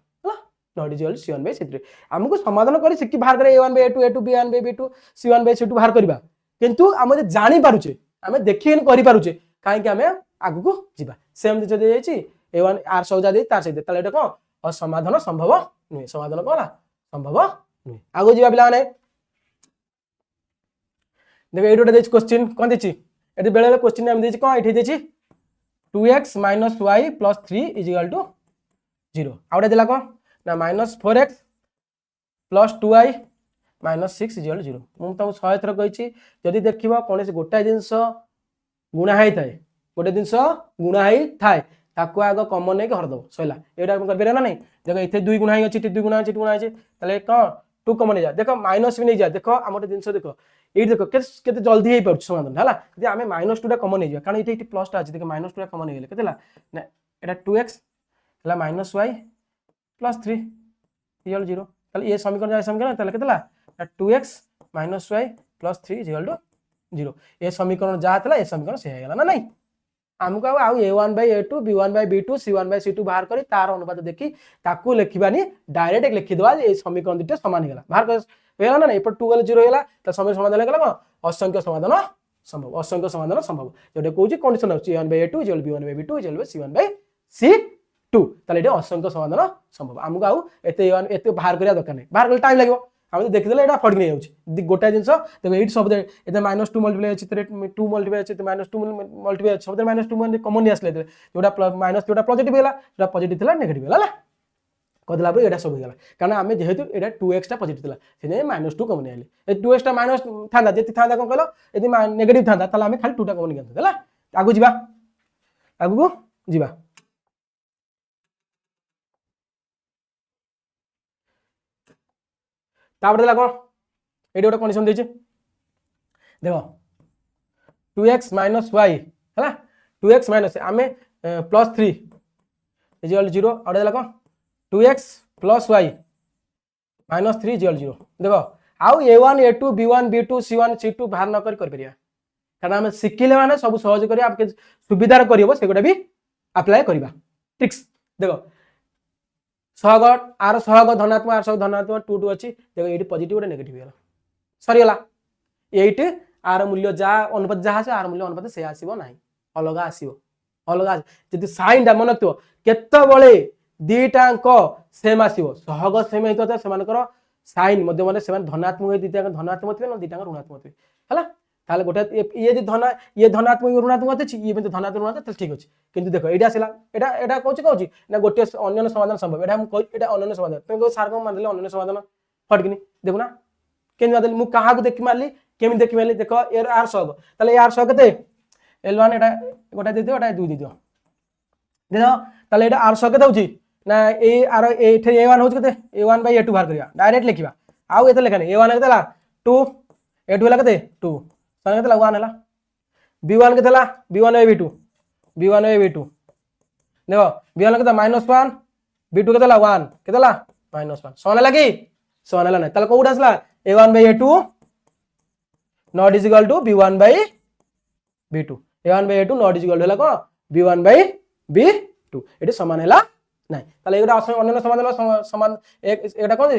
not = c1/c3 हमको समाधान करी सिक्की बाहर करे a1/a2 a2 b1/b2 c1/c2 बाहर करबा किंतु हम जे जानि पारुचे हम देखिन करि पारुचे काहे कि हम आगु को जिबा सेम जे दे जायछि a1 r सौजा दे तार से दे ताले एटा को समाधान संभव नुहे समाधान कोला संभव नुहे आगु जिबा बिला माने देखो एडोटा देछि क्वेश्चन कोन देछि एटी बेले बेले क्वेश्चन हम देछि कोन एठी देछि 2x - y + 3 = 0 आउडा देला को ना -4x + 2y - 6 = 0 मु त 100 थर कहिछि जदि देखिबा कोन से गोटा जिंस गुणा हेइ थाए गोटे जिंस गुणा हेइ थाए ताको आगो कॉमन नै के हर दो सइला एडा हम कर बेरा ना नहीं देखो इथे 2 गुणा हेइ अछि 2 गुणा अछि 2 गुणा अछि तले को 2 कॉमन नै जा देखो माइनस भी नै जा देखो हमर जिंस देखो एइ देखो केते जल्दी हेइ पड़ समाधान हला जे हमें -2 टा कॉमन नै जा कारण इथे प्लस टा अछि देखो -2 टा कॉमन नै गेले केतेला ना एटा 2x हला -y प्लस 3 इक्वल 0 ताले ये समीकरण जाय समीकरण ताले केतला 2x - y plus 3 equal to 0 ये समीकरण जा तला ये समीकरण से हेगला ना नहीं हमको आ a1/a2 b1/b2 c1/c2 बाहर करी तार अनुपात देखि ताकू लिखिबानी डायरेक्ट लिखि दवा ये समीकरण दिटे समान हेगला बाहर कर हेगला ना नहीं पर 2 गले 0 हेगला त समीकरण समाधान हेगला कोन असंख्य समाधान संभव जोटे कहूची कंडीशन अछि a1/a2 = b1/b2 = c1/c2 ताले एटा असंख्य समाधान संभव हमको आउ एते बाहर करिया दरकार नै बाहर कर टाइम लागो हम देखि देले एटा फड नै जाउची गोटा जिंस देखो एट सब एते -2 मल्टीप्लाई अछि 2 मल्टीप्लाई अछि -2 मल्टीप्लाई अछि सब -2 कॉमन आसले जोटा माइनस जोटा पॉजिटिव हेला जोटा पॉजिटिव थिला नेगेटिव हेला कदला पर एटा सब हेला कारण हमें जेहेतु एटा 2x टा पॉजिटिव थिला सेने -2 कॉमन आले ए 2x टा माइनस थांदा जेति थांदा कोन कहलो यदि नेगेटिव थांदा तला हमें खाली 2 टा कॉमन गंत हेला आगु जिबा तापर देला कोन एडी ओटा कंडीशन देछि देखो 2x - y हला 2x - हमें +3 = 0 और देला कोन 2x + y - 3 = 0 देखो आउ a1 a2 b1 b2 c1 c2 बाहर न कर परिया कारण हम सिखिले माने सब सहज करी आपके सुविधा करियो सेगोटा भी अप्लाई करबा ट्रिक्स देखो सहग आर सहग धनात्मक आर सहग धनात्मक 2 2 अछि देखो एटी पॉजिटिव और नेगेटिव हेला सरी होला 8 आर मूल्य जा अनुपात जा আছে आर मूल्य अनुपात से आसीबो नाही अलगा आसीबो अलगा जति साइन दा मनतो केते बळे दीटा अंक सेम आसीबो सहग सेम हेतो त सेमानकर साइन मध्य माने सेमान धनात्मक हे दीटा धनात्मक थे न दीटा ऋणात्मक थे हला ताले गोटे ये जे धनात्मक ऋणात्मक अछि ये भी धनात्मक ऋणात्मक ठीक अछि किंतु देखो एटा आसीला एटा कहूची ना गोटे अन्य समाधान संभव एटा हम एटा अन्य समाधान तुम सार को मान ले अन्य समाधान फटकिनी देखो ना केन मादल मु कहा को देखि मारली केमि देखि मारली देखो एर आर सहग ताले आर सहग कते L1 एटा गोटा दे दियो एटा 2 दे दियो देखो ताले एटा आर सहग कते होची ना ए आर a1 हो केते a1 बाय a2 बाहर करिया डायरेक्ट लिखिबा आउ एते लेखा नहीं a1 केतेला 2 a2 हला केते 2 सन केतेला 1 हला b1 केतेला b1 by b2 b1 by b2 देखो b1 केते -1 b2 केतेला 1 केतेला -1 सन हला की सन हला नहीं ताले कोउडा आसला a1 by a2 not is equal to b1 by b2 a1 by a2 not is equal to हला को b1 बाय b2 एटी समान हला नहीं ताले एटा अन्य समाधान समान एक एटा कोन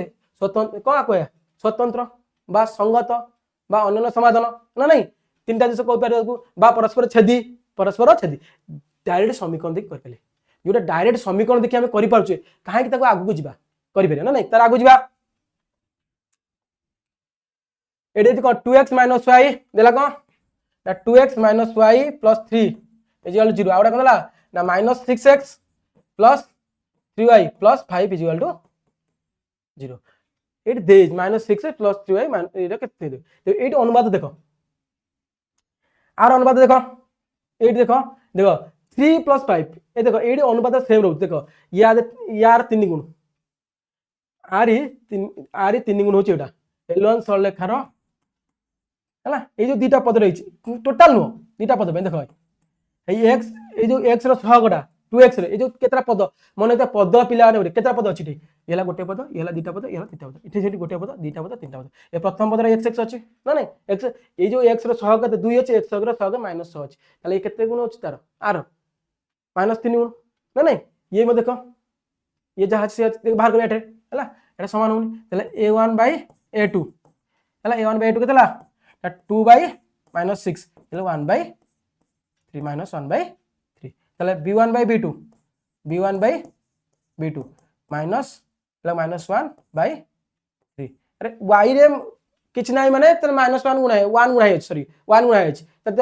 स्वतंत्र कोन आको स्वतंत्र बा संगत बा अन्य समाधान ना नहीं तीनटा जिस को बा परस्पर छेदी डायरेक्ट समीकरण देख कर पेले जोटा डायरेक्ट समीकरण देखि हम करि पारछे काहे कि ताको आगु को जिबा करि पेले ना नहीं तार आगु जिबा एटे देखो 2x - y देला को 2x - y + 3 इक्वल 0 आउडा कोनला ना -6x + 3y + 5 equal to 0 eight they -6x + 3y एटा केते दे तो एट अनुपात देखो आर अनुपात देखो एट देखो देखो 3 + 5 ए देखो एट अनुपात सेम रहउ देखो यार 3 गुण आरी 3 गुण होची एटा L1 सरलेखार हला ए जो दुटा पद रही टोटल नो दुटा पद देखो ए x ए जो x रो सहगटा 2x रे ए जो केतरा पद मने त पद पिला ने केतरा पद अछि ये हला गोटे पद ये हला दुटा पद ये हला तीनटा पद इथे सेठी गोटे पद दुटा पद तीनटा पद ए प्रथम पद रे x अछि ना नहीं x ए जो x रो सहग 2 अछि x रो सहग -6 अछि ताले केते गुण अछि तार r -3 गुण ना नहीं ये में देखो ये जहां से बाहर कर एठे हला एटा समान होनी ताले a1 / a2 हला a1 / a2 केतला 2 / -6 એટલે 1/3 -1/3 তাহলে b1 / b2 माइनस -1/3 अरे y रे किछ नाही माने त -1 गुणा है 1 गुणा है सॉरी 1 गुणा है त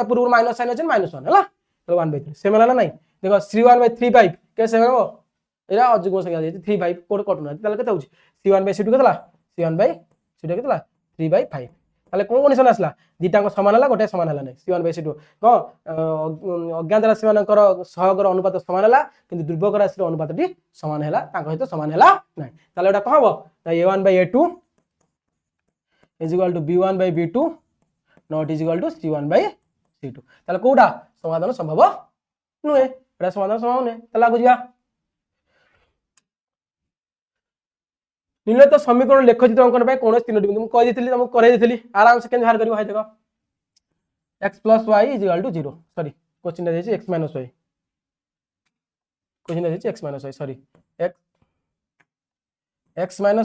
पूर्व माइनस साइन है -1 हला तो 1/3 सेम हला नहीं देखो 3 5 कैसे हो एरा अजुग संख्या दे 3 5 कोड कटु ना ताले केते होची c1/c2 केतला c1/c2 केतला 3/5 ताले कोन कंडीशन आसला दिटा को समान हला गोटे समान हला नै c1/c2 को अज्ञात राशि मानकर सहगर अनुपात समान हला किंतु दुर्भोग राशि अनुपातटी समान हला ताको हित समान हला नै ताले एटा कहबो a1/a2 is equal to b1/b2 not is equal to c1/c2 ताले कोडा समाधान संभव नुए एटा समाधान संभव नै ताला लागु जिया निम्नलिखित समीकरण लेखचित्र अंकन पे कोन तीनोटी बिंदु कहि देथिली तुमको करे देथिली आराम से केन बाहर करियो हाय देखो x + y = 0 sorry question they x - y question they x - y sorry x - y =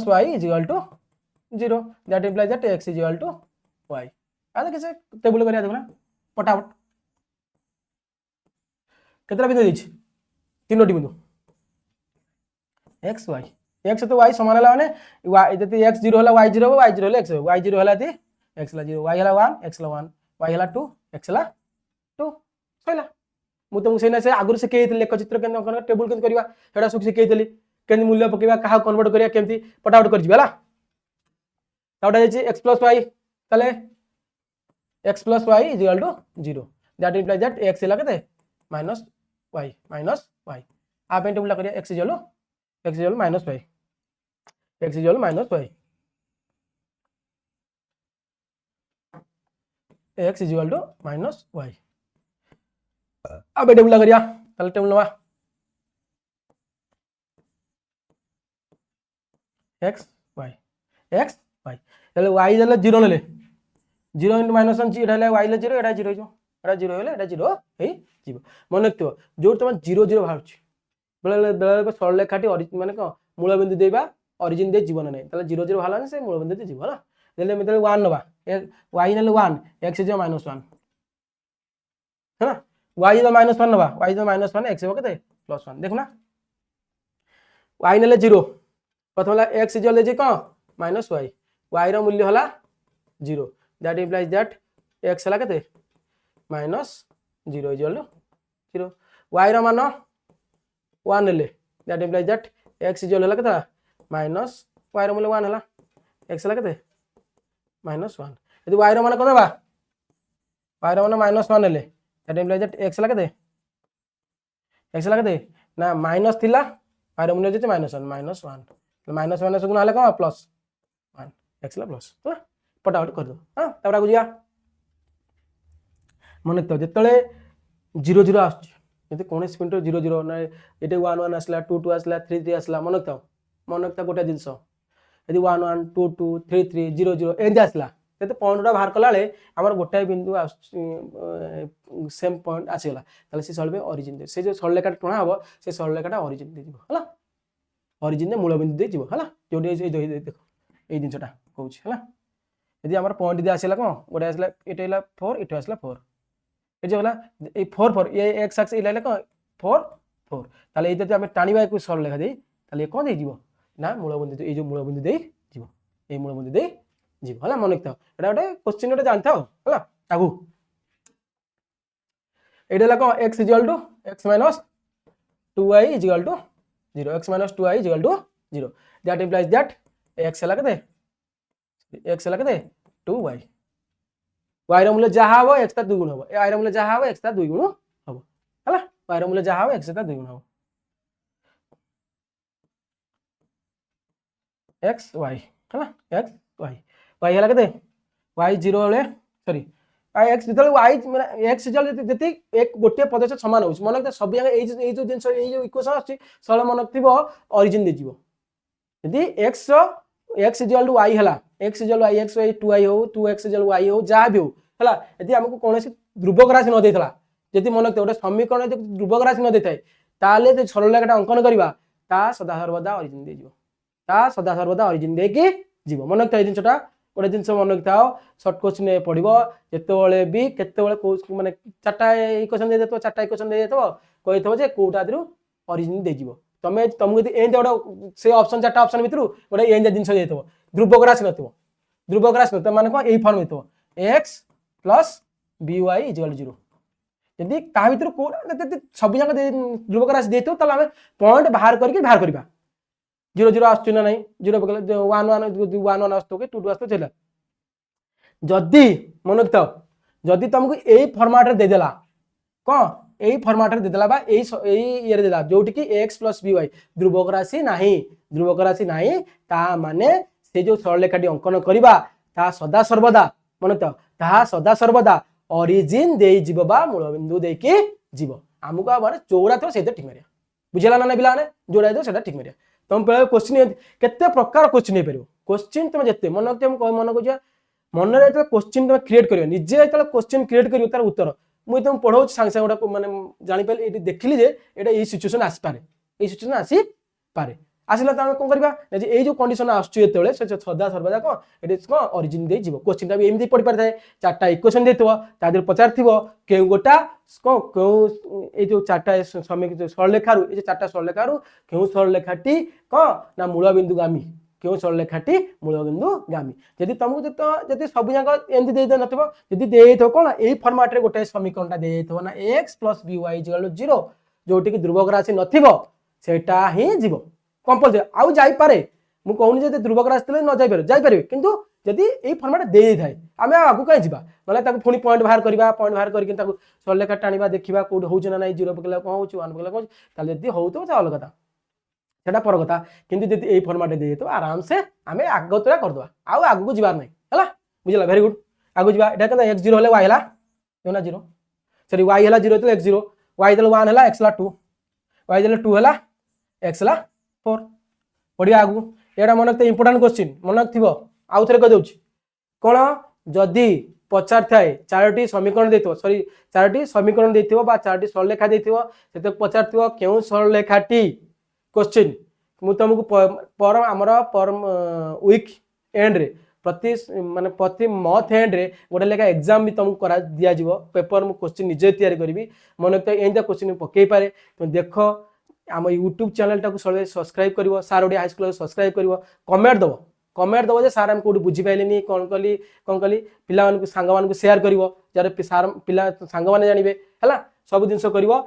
0 that implies that x = y आ कैसे टेबल करिया देखो ना फटाफट केतरा बिंदु दिछि तीनोटी बिंदु x y x तो y समान हला माने y जति x 0 हला y 0 y 0 हला x y 0 हला ती x हला 0 y हला 1 x हला 1 y हला 2 x हला 2 सइला मु तुमको सेना से आगुर से केइथिले लेख चित्र केन अंकन टेबल केन करबा हेडा सुख से केइथिली केन मूल्य पकेबा कहा कन्वर्ट करिया केमती फटाफट कर जिबा हला ताउडा जे x + y तले x + y = 0 that implies that x हला केते -y आ पे टेबल करिया x -y x -y -y x -y अब टेबल करिया ताले टेबल नवा x y ताले y जले 0 लेले 0 * -1 एटा ले y ले 0 एटा 0 हो एटा 0 होले एटा 0 हे जीव मन रखतो जो तुम 0 0 बाहरछ बेले बेले सरलेखाटी माने को मूल बिंदु देबा ओरिजिन दे जीवन नै ताले 0 0 भाला से मूल बिंदु दे जीव हला देले मतलब 1 नबा y नेले 1 x = -1 है ना y = -1 नबा y = -1 x केते +1 देखो ना y नेले 0 प्रथम हला x जले जे को -y y रो मूल्य हला 0 दैट इंप्लाइज दैट x हला केते -0 = 0 y रो मान 1 नेले that implies that x equal हला केता -y रो मूल्य 1 हला x हला केते -1 यदि y रो मान कोन बा y रो मान -1 नेले दैट इंप्लाइज दैट x हला केते ना माइनस थिला y मूल्य जे -1 माइनस माइनस गुण हले कौन +1 x प्लस है पटापट कर दो हाँ तब आगे जा मन तो जिते 0 0 आसती कौन पिंड 0 0 ना ये 1 1 आसला 2 2 आसला 3 3 आसला मन तो गोटे जिनस यदि 1 1 2 2 3 3 0 0 एमती आसला तो पॉइंट गुड़ा बाहर कला आम गोटाए बिंदु सेम पॉइंट आसीगला से सरल ऑरिजिन से जो सरलरेखा टणा हम से सरलरेखा ऑरिजिन दे है ऑरिजिन मूल बिंदु दे जो देख ये जिनसा कौन है यदि आम पॉइंट दी आसला कौन गोटे आसला ये 4 ये आसला 4 ये जो है 4 4 ये एक्स एक्स ये कौन 4 4 ताले ये आम टाणा एक सरलरेखा दे ताले कौन दे ना मूल बिंदु ये जो मूल बिंदु दे ये मूल बिंदु दे जीव है मन रखा एटा गोटे क्वेश्चन गोटे जानता है आगू ये कौन X equal to X minus 2y equal to 0 x minus 2y equal to 0 that implies that x है केते x है केते 2y y रो मूल्य जहा हो x ता 2 गुण हो y रो मूल्य जहा हो x ता 2 गुण हो हला y रो मूल्य जहा हो x ता 2 गुण हो x y हला x y y है केते y 0 वाले सॉरी x जितले y माने x जल जति एक गोटे पद से समान होछ मन सब ए जो जिंस ए जो इक्वेशन आछि सरल मन थिबो ओरिजिन दे जीवो यदि x x equal to y हला x equal y x y 2y हो 2x इक्वल y हो जा भी हो हला यदि हमको कोनोसी ध्रुवक राशि न देथला यदि मन गोटे समीकरण ध्रुवक राशि न देथाय ताले जे सरलरेखाटा अंकन करबा ता सदा सर्वदा ओरिजिन दे जीवो ता सदा सर्वदा ओरिजिन दे कि जीवो मन रखता जिनटा गोटे जिन मन रखा सर्ट क्वेश्चन पढ़ो जिते भी केत माने 4टा इक्वेशन दे देतो 4टा इक्वेशन दे देतो कहिथबो जे कोटा दिरु ओरिजिन दे जीवो तमे तुमको यदि एंड गोटे से ऑप्शन 4टा ऑप्शन भितर गोटे एंड जिन दे देतो ध्रुवक राशि नथिबो ध्रुवक राशि न माने कोन एई फॉर्म हेतो x प्लस by इक्वल 0 यदि का भितर कोटा सब जगह ध्रुवक राशि देतो तले हम पॉइंट बाहर करके बाहर करबा 0 0 आसछ ना नहीं 0 1 1 1 आसतो के 2 2 आसतो चला जदी मन रखता जदी तुमको एई फॉर्मेट रे दे देला कोन एई फॉर्मेट रे दे देला बा एई ये देला जोटी कि x प्लस by ध्रुवक राशि नाही ता माने से जो सरलरेखाटी अंकन करबा ता सदा सर्वदा मन रखता ता सदा सर्वदा ओरिजिन दे जीव बा मूल बिंदु दे के जीव हमको माने चौड़ा तो सेते ठीक मारिया बुझला ना पिला ने जोड़ा दो सेटा ठीक मारिया तुम पे क्वेश्चन केते प्रकार क्वेश्चन हे परबो क्वेश्चन तुम जते मन रखते मन को मन रे क्वेश्चन तुम क्रिएट करियो निजे जेतले क्वेश्चन क्रिएट करियो तार उत्तर मुई तुम पढौ सांग सांग गोटा माने जानि पाले एटी देखली जे एटा ई सिचुएशन आसी पारे ई सिचुएशन आसी पारे आसिला त हम कोन करबा जे ए जो कंडीशन आछू एतेले से सदा सर्वदा को एटी को ओरिजिन दे जीवो क्वेश्चन ता भी एमदी पढि पारथाय 4टा इक्वेशन देतबो ता देर पचार थिबो के गोटा को को ए जो 4टा समीकरण सरलरेखारु ए जो 4टा सरलरेखारु केउ सरलरेखाटी को ना मूल बिंदु गामी केउ सरलरेखाटी मूल बिंदु गामी यदि तुमको तो यदि सब जगह एमदी दे दे नथबो यदि दे देथो कोन ए फॉर्मेट रे गोटे समीकरणटा दे देथो ना x प्लस by इक्वल 0 जोटी कि ध्रुवक राशि नथिबो सेटा ही जीवो कंपलसरी आउ जाई पारे मु कहूनी जे ध्रुवक राशि तले न जाई पारे किंतु यदि ए फॉर्मेट दे दे थाए आमे आगु काई जिबा नले ताको पुनी पॉइंट बाहर करबा पॉइंट बाहर करके ताको सरलरेखा टाणीबा देखिबा कोड होउछ ना नाही 0 पकला कोन होउछ 1 पकला कोन ताले यदि होउतो ता अलग कथा सेटा पर कथा किंतु यदि ए फॉर्मेट दे तो आराम से आमे आगतरा कर दबा आउ आगु को जिबार नाही हला बुझला वेरी गुड आगु जिबा एटा कदा x 0 हले y हला योना 0 सॉरी y हला 0 तो x 0 y हला 1 हला x हला 2 y हला 2 हला x हला 4 बढ़िया आगु एटा मन रखते इंपोर्टेंट क्वेश्चन मन रखथिबो आउ थरे कह देउछि कोन जदी पचार थाए 4टी समीकरण देथिबो सॉरी 4टी समीकरण देथिबो बा 4टी सरलरेखा देथिबो सेते पचारथिबो केउ सरलरेखाटी क्वेश्चन मु तुमको पर हमर पर वीक एंड रे प्रति माने प्रति मंथ एंड रे गोटे लेखा एग्जाम भी तुमको करा दिया जीवो पेपर मु क्वेश्चन निजे तैयारी करबी मन रखते एंदा क्वेश्चन पकई पारे तुम देखो आम यूट्यूब चैनल टाको सब्सक्राइब करिवो sir Odia high school subscribe करिवो कमेंट दबो जे सार हम कोड बुझी पाइलेनी कोन कली पिला मानकु सांग मानकु शेयर करिवो जरे सार पिला सांग माने जानिबे हला सब दिनस करिवो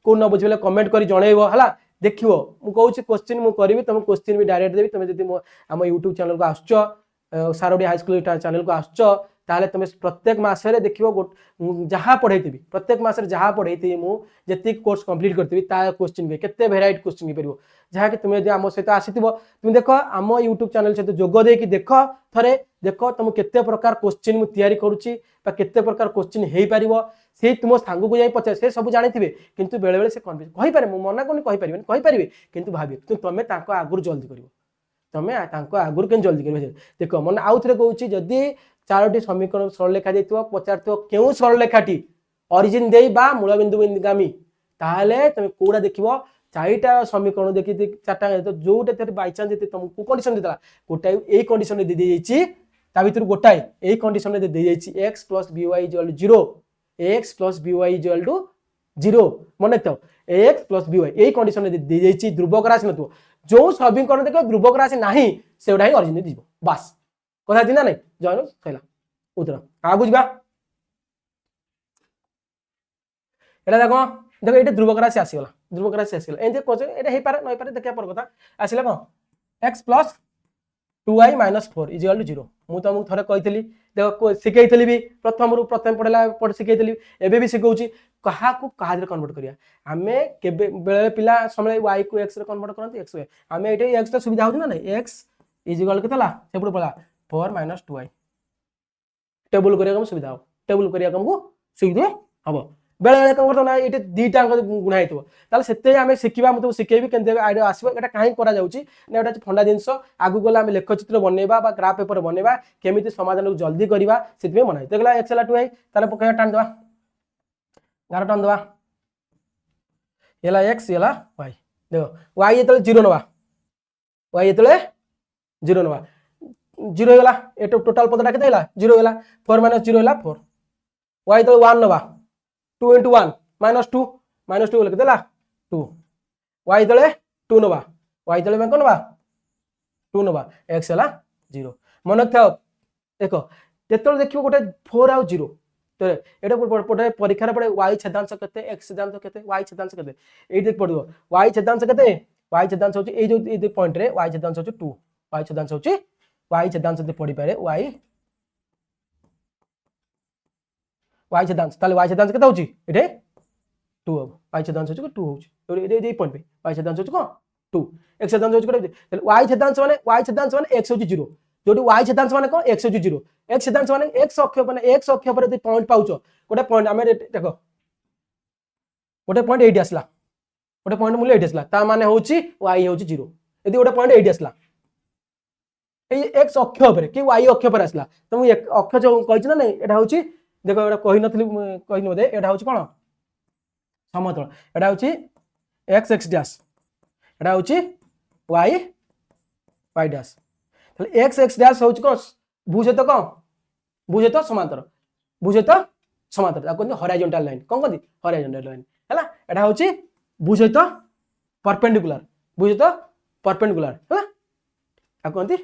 को न बुझिले कमेंट करी जणैबो हला देखिवो मु कहूची क्वेश्चन मु करबी तुम क्वेश्चन भी डायरेक्ट देबी तुम जदी आम यूट्यूब चैनल को आछो सार ओडिया हाई स्कूल चैनल को आछो ताले तुम प्रत्येक मासरे देखिबो जहाँ पढ़ाई प्रत्येक मासरे जहाँ पढ़ाई मु जति कोर्स कंप्लीट करथिबी ता क्वेश्चन भी केते वेराइटी क्वेश्चन परिबो जहाँ कि तुम आम सहित आसीथिबो तुम देख आम यूट्यूब चैनल सहित जोग देकी देख थरे देख तुम केते प्रकार क्वेश्चन मु तैयारी करूची बा केते प्रकार क्वेश्चन हेई परिबो से तुम सांग को जाई पचार से सब जानिथिबे किंतु बेले बेले से कन्फ्यूज कहि पारे मु मना कोनी कहि परिबे कहि परिबे किंतु भाबी तुमे ताको आगुर जल्दी करिवो तमें आगुरी के जल्दी कर देख मन आउ थे कहूँ जदि 4टी समीकरण सरलरेखा देते पचार क्यों सरलरेखाटी ऑरिजिन दे मूलबिंदुगामी ताहले तुम कौटा देख 4टा समीकरण देखी 4टा जो बाईचान्स तुमको कंडीशन देता गोटाए यही कंडीशन दे ता भर गोटाए यही कंडीशन दे X plus B Y equal to 0 X plus B Y equal to 0 मन तो एक्स प्लस बी वाई यही कंडीशन दे ध्रुवक राशि न जो समीकरण देख ध्रुवक राशि नाही से ही ऑरिजिन दीजिए बास कथा थी ना नहीं जॉइन सैला उत्तर आगु जा एटा देखो देखो ये ध्रुवक राशि आसीगला ध्रुवक राशि आसीगला एंते क्वेश्चन एटा हे पारे नय पारे देखिया पर कथा आसीला कोन x plus 2y minus 4 equal to 0 मु तुमको थरे कहितली देखो सिखैतली भी प्रथम पढ़ला पढ़ सिखैतली एबे भी सिखौची कहा को कहा रे कन्वर्ट करिया हमें केबे बेले पिला समय y को x रे कन्वर्ट करंती x हमें एटे x ता सुविधा होती ना नहीं x इक्वल केतला सेपड़ पड़ा 4 माइनस 2y टेबल करिया हम सुविधा हो टेबल करिया हमको सुविधा हबो बेले बेले कम करतो ना एटे दीटा गुणा हेतो ताले सेते हमें सिखिबा मते सिखेबी केनते आइडिया आसीबो एटा काहे करा जाउची ना एटा फंडा जिंस आगु गला हम लेख चित्र बनेबा बा ग्राफ पेपर बनेबा केमिति समाधान को जल्दी करिबा सेतमे बनाई देखला x ला 2y ताले पकया टान दवा गार टान दवा एला x एला y देखो y एतले 0 नवा y एतले 0 नवा 0 होला ए टोटल पदटा केते होला 0 होला 4 माइनस 0 होला 4 y एतले 1 नवा 2 into 1 minus 2 बोले केते ला 2 y तले 2 नवा y तले में कोन नवा 2 नवा x हला 0 मन थाओ देखो जेतल देखिबो गोटे 4 आउ 0 तो एटा पड़े परीक्षा पड़े y छेदांश केते x छेदांश केते y छेदांश केते एई देख पड़ो y छेदांश केते y छेदांश होची ए जो पॉइंट रे y छेदांश होची 2 y छेदांश होची y छेदांश दे पड़ी पारे y छेदांश ताले y छेदांश केते होची एठे 2 अब y छेदांश होची 2 होची तो ए पॉइंट पे y छेदांश होची को 2 x छेदांश होची को ताले y छेदांश माने x होची 0 जोटी y छेदांश माने को x होची 0 x छेदांश माने x अक्ष पर पॉइंट पाउचो गोटे पॉइंट हमें देखो गोटे पॉइंट 8 आसला गोटे पॉइंट मूल्य 8 आसला ता माने होची y होची 0 यदि गोटे पॉइंट 8 आसला ए x अक्ष पर कि y अक्ष पर आसला तो मु अक्ष जो कहिछ ना नहीं एटा होची देखो एटा कहि नथली कहि नबे एटा होची कोन समतल एटा होची x x डैश एटा होची y y डैश ताले x x डैश होची को बुझे तो समांतर ताको हॉरिजॉन्टल लाइन कोन कहती हॉरिजॉन्टल लाइन हैला एटा होची बुझे तो परपेंडिकुलर हैला आ कहती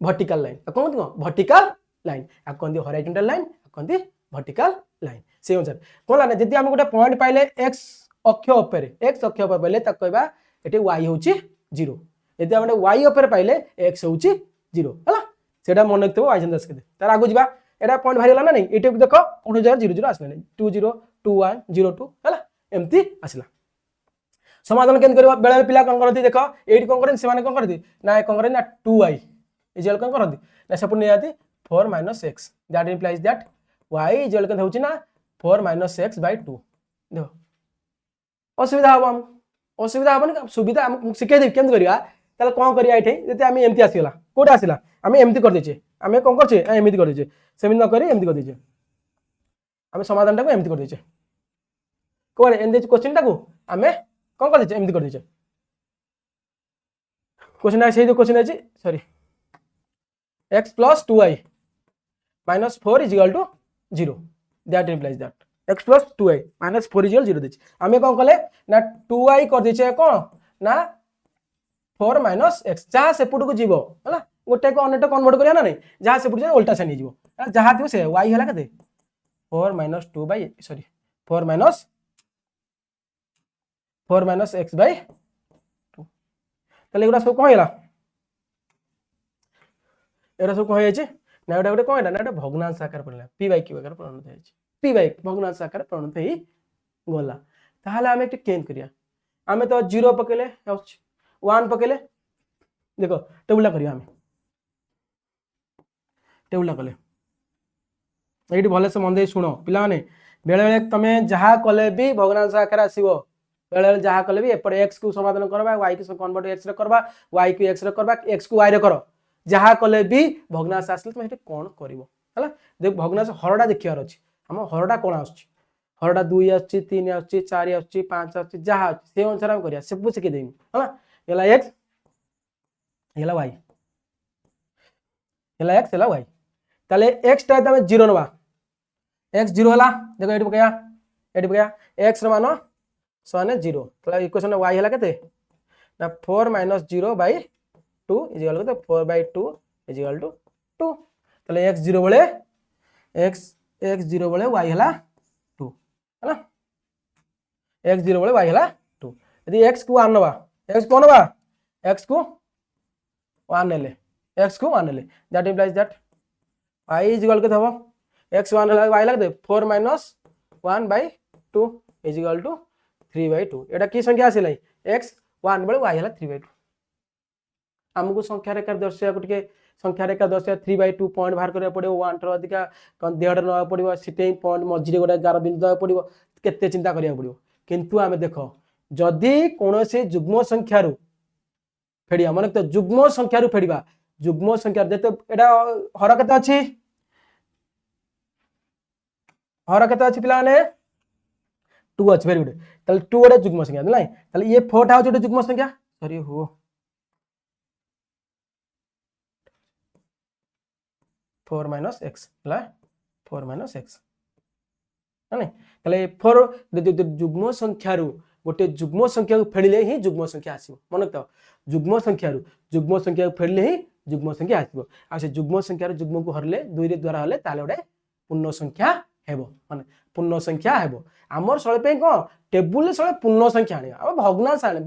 वर्टिकल लाइन आ कहती वर्टिकल लाइन आ कहती हॉरिजॉन्टल लाइन आ कहती वर्टिकल लाइन से अनुसार कोला ना जदी हम गोटे पॉइंट पाइले x अक्ष पर पाइले ता कहबा एटे y होची 0 यदि हम y ऊपर पाइले x होची 0 हैला सेटा मन रखतो y संदेश के तार आगु जिबा एटा पॉइंट भारी होला ना नहीं एटे देखो कोन जगह 0 0 आसला नहीं 2 0 2 1 0 2 हैला एम्ति आसला समाधान केन करबा बेले पिला कोन करथि देखो एटी कोन करन से माने कोन करथि ना कोन करन ना 2y इजल कोन करथि ना सपोज नै आती 4 - x that implies that y is equal कोन होची ना 4 - x / 2 देखो असुविधा हम सुविधा हम सिखे दे केन करिया ताले कोन करिया एठे जते हम एम्ति आसीला कोड आसीला हम एम्ति कर देछे हम कोन करछे एम्ति कर देछे सेमिन न करी एम्ति कर देछे हम समाधान टाको एम्ति कर देछे कोन एंदे क्वेश्चन टाको हम कोन कर देछे एम्ति कर देछे क्वेश्चन आ सेही क्वेश्चन अछि sorry x + 2y - 4 = 0 that implies that x + 2y - 4 = 0 देछि हमें कोन कले ना 2y कर देछे कोन ना 4 - x जहाँ सेपुट को जीवो हला गोटे को अनेटा कन्वर्ट करिया ना नहीं जहाँ सेपुट जे उल्टा से नहीं जीवो जहाँ थियो से y हला कते 4 - 2 बाय सॉरी 4 - x / 2 तले एगुडा सब कहला एरा सब कह जाय ना गोटे गोटे कौन ना भग्नांश आकार पड़ला पी बाय क्यू आकार परिणत हो पी बाय भग्नांश आकार परिणत हो गला ताहले आमे केन करिया आमे तो 0 पकेले 1 पकेले देखो टेबुला करिया आमे टेबुला कले ये भले से मन दे शुण पिला माने बेले बेले तमे जहा कले भी भग्नांश आकार आसीबो बेले बेले जहा कले भी एपटे x को समाधान करबा y को कन्वर्ट x रे करबा y को x रे करबा x को y रे करो जहा कले भी भग्नांश आसले तुम हेटे कोन करबो हला देख भग्नांश हरडा देखियार अछि हम हरडा कोन आछी हरडा 2 आछी 3 आछी 4 आछी 5 आछी जहा आछी से अनुसार हम करिया सब शिखि देमी हला एला x एला y एला x एला y ताले x टा तमे 0 नबा x 0 हला देखो एटी पकया x र मान सने 0 ताले इक्वेशन y हला केते ना 4 - 0 / 2 is equal to 4 / 2 is equal to 2 ताले x 0 बळे x 0 बळे y हला 2 हला x 0 बळे y हला 2 यदि x को 1 नबा x को नबा x को 1 नेले x को 1 नेले that implies that y is equal के थबो x 1 हला y लागदे 4 - 1 / 2 इज इक्वल टू 3/2 एटा की संख्या आसिलाई x 1 बळे y हला 3/2 हमको संख्या रेखा दर्शया को टिके संख्या रेखा दर्शया 3/2 पॉइंट बाहर करया पड़ियो 1 टर अधिका देहड न पड़ियो सिटे पॉइंट मझिरे गोटे गार बिंदु दा पड़ियो केते चिंता करिया पड़ियो किंतु आमे देखो जदी कोनोसे जुग्म संख्या रु फेडिया माने तो जुग्म संख्या रु फेडिबा जुग्म संख्या जेते एटा हर केते अछि हर केते अछि पिला ने 2 अछि वेरी गुड तले 2 गोटे जुग्म संख्या नै तले ये 4 टा होचे गोटे जुग्म संख्या सॉरी हो 4 - x ला 4 - x नै तले 4 जुग्म संख्या रु गोटे जुग्म संख्या को फेडिले ही जुग्म संख्या आसीबो मन तो जुग्म संख्या को फेडिले ही जुग्म संख्या आसीबो आ से जुग्म संख्या रो जुग्म को हरले 2 रे द्वारा हले ताले गोटे पूर्ण संख्या हेबो माने पूर्ण संख्या हेबो हमर सळे पे को टेबुल सळे पूर्ण संख्या आनी अब भग्नांश आनले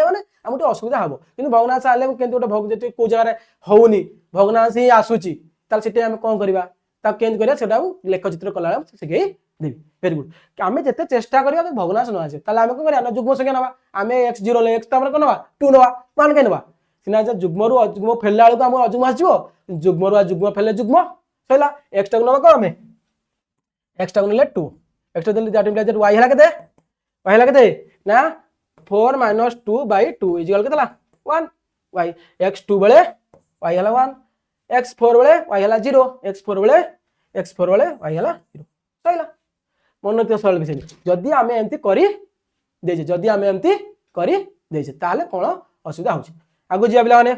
माने हमटे असुविधा हबो किंतु भग्नांश आले केंत गोटे भग जेते को जगह रे होउनी भग्नांश ही आसुची ताल सिटे हम कोन करबा ता केंत करिया सेटा लेख चित्र कला सिगेई देबी वेरी गुड आमे जते चेष्टा करिया भग्नांश न आसे ताले हम को करिया न जुग्म संख्या नबा आमे x 0 ले x ता हमर को नबा 2 नबा मान के नबा सिना जे जुग्म रु अजुग्म फेलला वाला हम अजुग्म आसीबो जुग्म रु अजुग्म फेलले जुग्म सैला x ता को नबा को हमें x टा को ले 2 x टा देले दैट इंप्लाइज दैट y हला केते ना 4 - 2/2 इज इक्वल केतला 1 y x 2 बळे y हला 1 x 4 बळे y हला 0 x 4 बळे y हला 0 सैला मन तो सरल विषय जदी आमे एम्ति करी देजे जदी आमे एम्ति करी देजे ताले कोन असुविधा होची आगु जिया बिला माने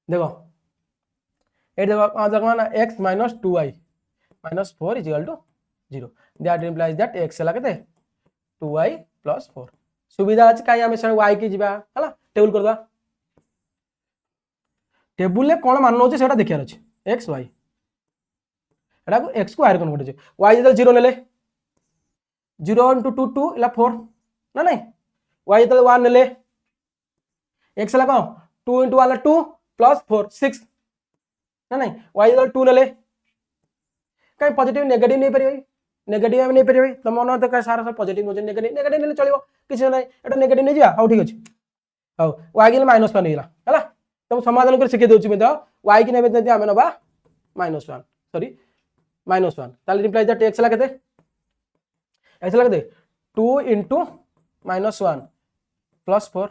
देखो ए देखो आ जगह ना x - 2y - 4 is equal to 0 that implies that x हला केते 2y + 4 सुविधा अछि काई हमें से y की जिबा हला टेबल करबा टेबुल ले कोन मान होचे सेटा देखियार अछि x y एटा को x को y कन्वर्ट होचे y जदल 0 नेले 0 * 2 2 इला 4 ना नहीं y जदल 1 नेले x हला को 2 * 1 2 + 4 6 ना नहीं y जदल 2 नेले काई पॉजिटिव नेगेटिव नहीं परिबई नेगेटिव हम नहीं परिबई त मन त का सारा पॉजिटिव हो जे नेगेटिव नेले चलिबो किछ नै एटा नेगेटिव नै जिया हाउ ठीक अछि हाउ y गेल -1 नेला हला तुम समाधान कर सिखे दोछि में तो y की नेबे त हम नबा -1 सॉरी -1 ताले रिप्लाई दैट x ला केते x ला केते 2 * -1 + 4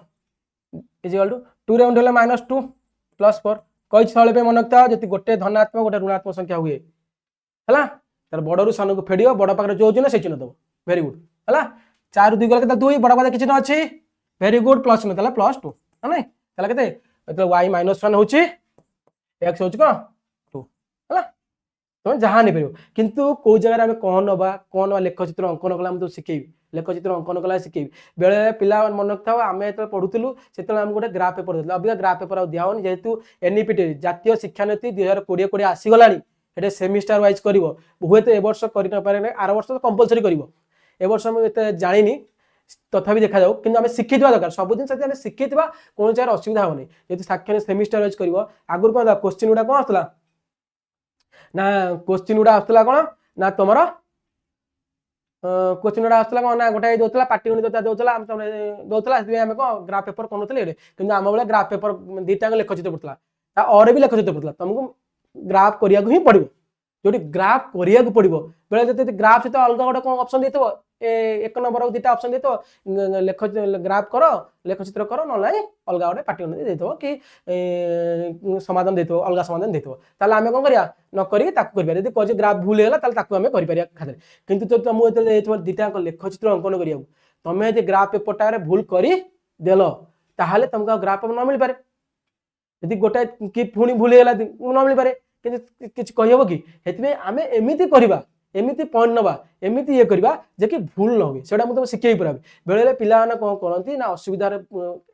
इज इक्वल टू 2 रे उंडले -2 + 4 कई स्थल पे मनकता जति गोटे धनात्मक गोटे ऋणात्मक संख्या हुए हला तर बड़ रु सान को फेडियो बड़ पाकर जो होची ना से चिन्ह दबो वेरी गुड हला 4 2 गले केते 2 बड़ पाकर किछ न अछि वेरी गुड प्लस में तला +2 ह नै तला केते तो y -1 होची x होची को 2 हला तुम जहां नहीं परियो किंतु को जगह हम कोन लेख चित्र अंकन कला हम तो सिखेबी लेख चित्र अंकन कला सिखेबी बेले पिला मन रखता आमे त पढुतलु सेतल हम गोटे ग्राफ पेपर देला अबिका ग्राफ पेपर आ दियावन जेतु एनईपीटी जातीय शिक्षा नीति 2020 20 आसी गलानी एटे सेमिस्टर वाइज करिवो होय तो ए वर्ष करि न पारे आर वर्ष तो कंपलसरी करिवो ए वर्ष हम एते जानिनी तथापि देखा जाऊ कि आम शिखिवा दरकार सब जिन शिखिवा कौन जगह असुविधा होनी जेहतु साक्षर सेमिस्टर वाइज कर आगुरी कौन क्वेश्चन गुड़ा कौन आसला ना क्वेश्चन गुड़ा आसला कौन ना तुम क्वेश्चन गुड़ा आसला कौन ना गोटे दूसरा पार्टी दूसरा दूसरा आम कौन ग्राफ पेपर करूँ कि आम बेले ग्राफ पेपर दुईटा लेखचित पड़ता और भी लेखचित पड़ता तुमको ग्राफ करिया ही पड़ो जो ग्राफ करिया पड़ो बेले ग्राफ सहित अलग गोटे कौन ऑप्शन देते एक नंबर दुटा ऑप्शन देते लेख ग्राफ कर लेखचित्र कर ना अलग गोटे पार्टी देते कि समाधान देते अलग समाधान देते ताल आम कौन करिया न करी कह ग्राफ भूल है आम कर खाते कितु तो तुमको दुटा लेखचित्र अंकन करा तुम्हें ग्राफ पेपरटा भूल कर देल ताहले तुमको ग्राफ पेपर न मिल पारे यदि गोटे कि पुणी भूल है न मिल पारे किसी कहब कि आम एमती करवा एमती पॉइंट नवा एमती ये करवा जे कि भूल न हुए सेटा मुझे शिखे पूरा बेले बेले पिला कौन करती ना असुविधा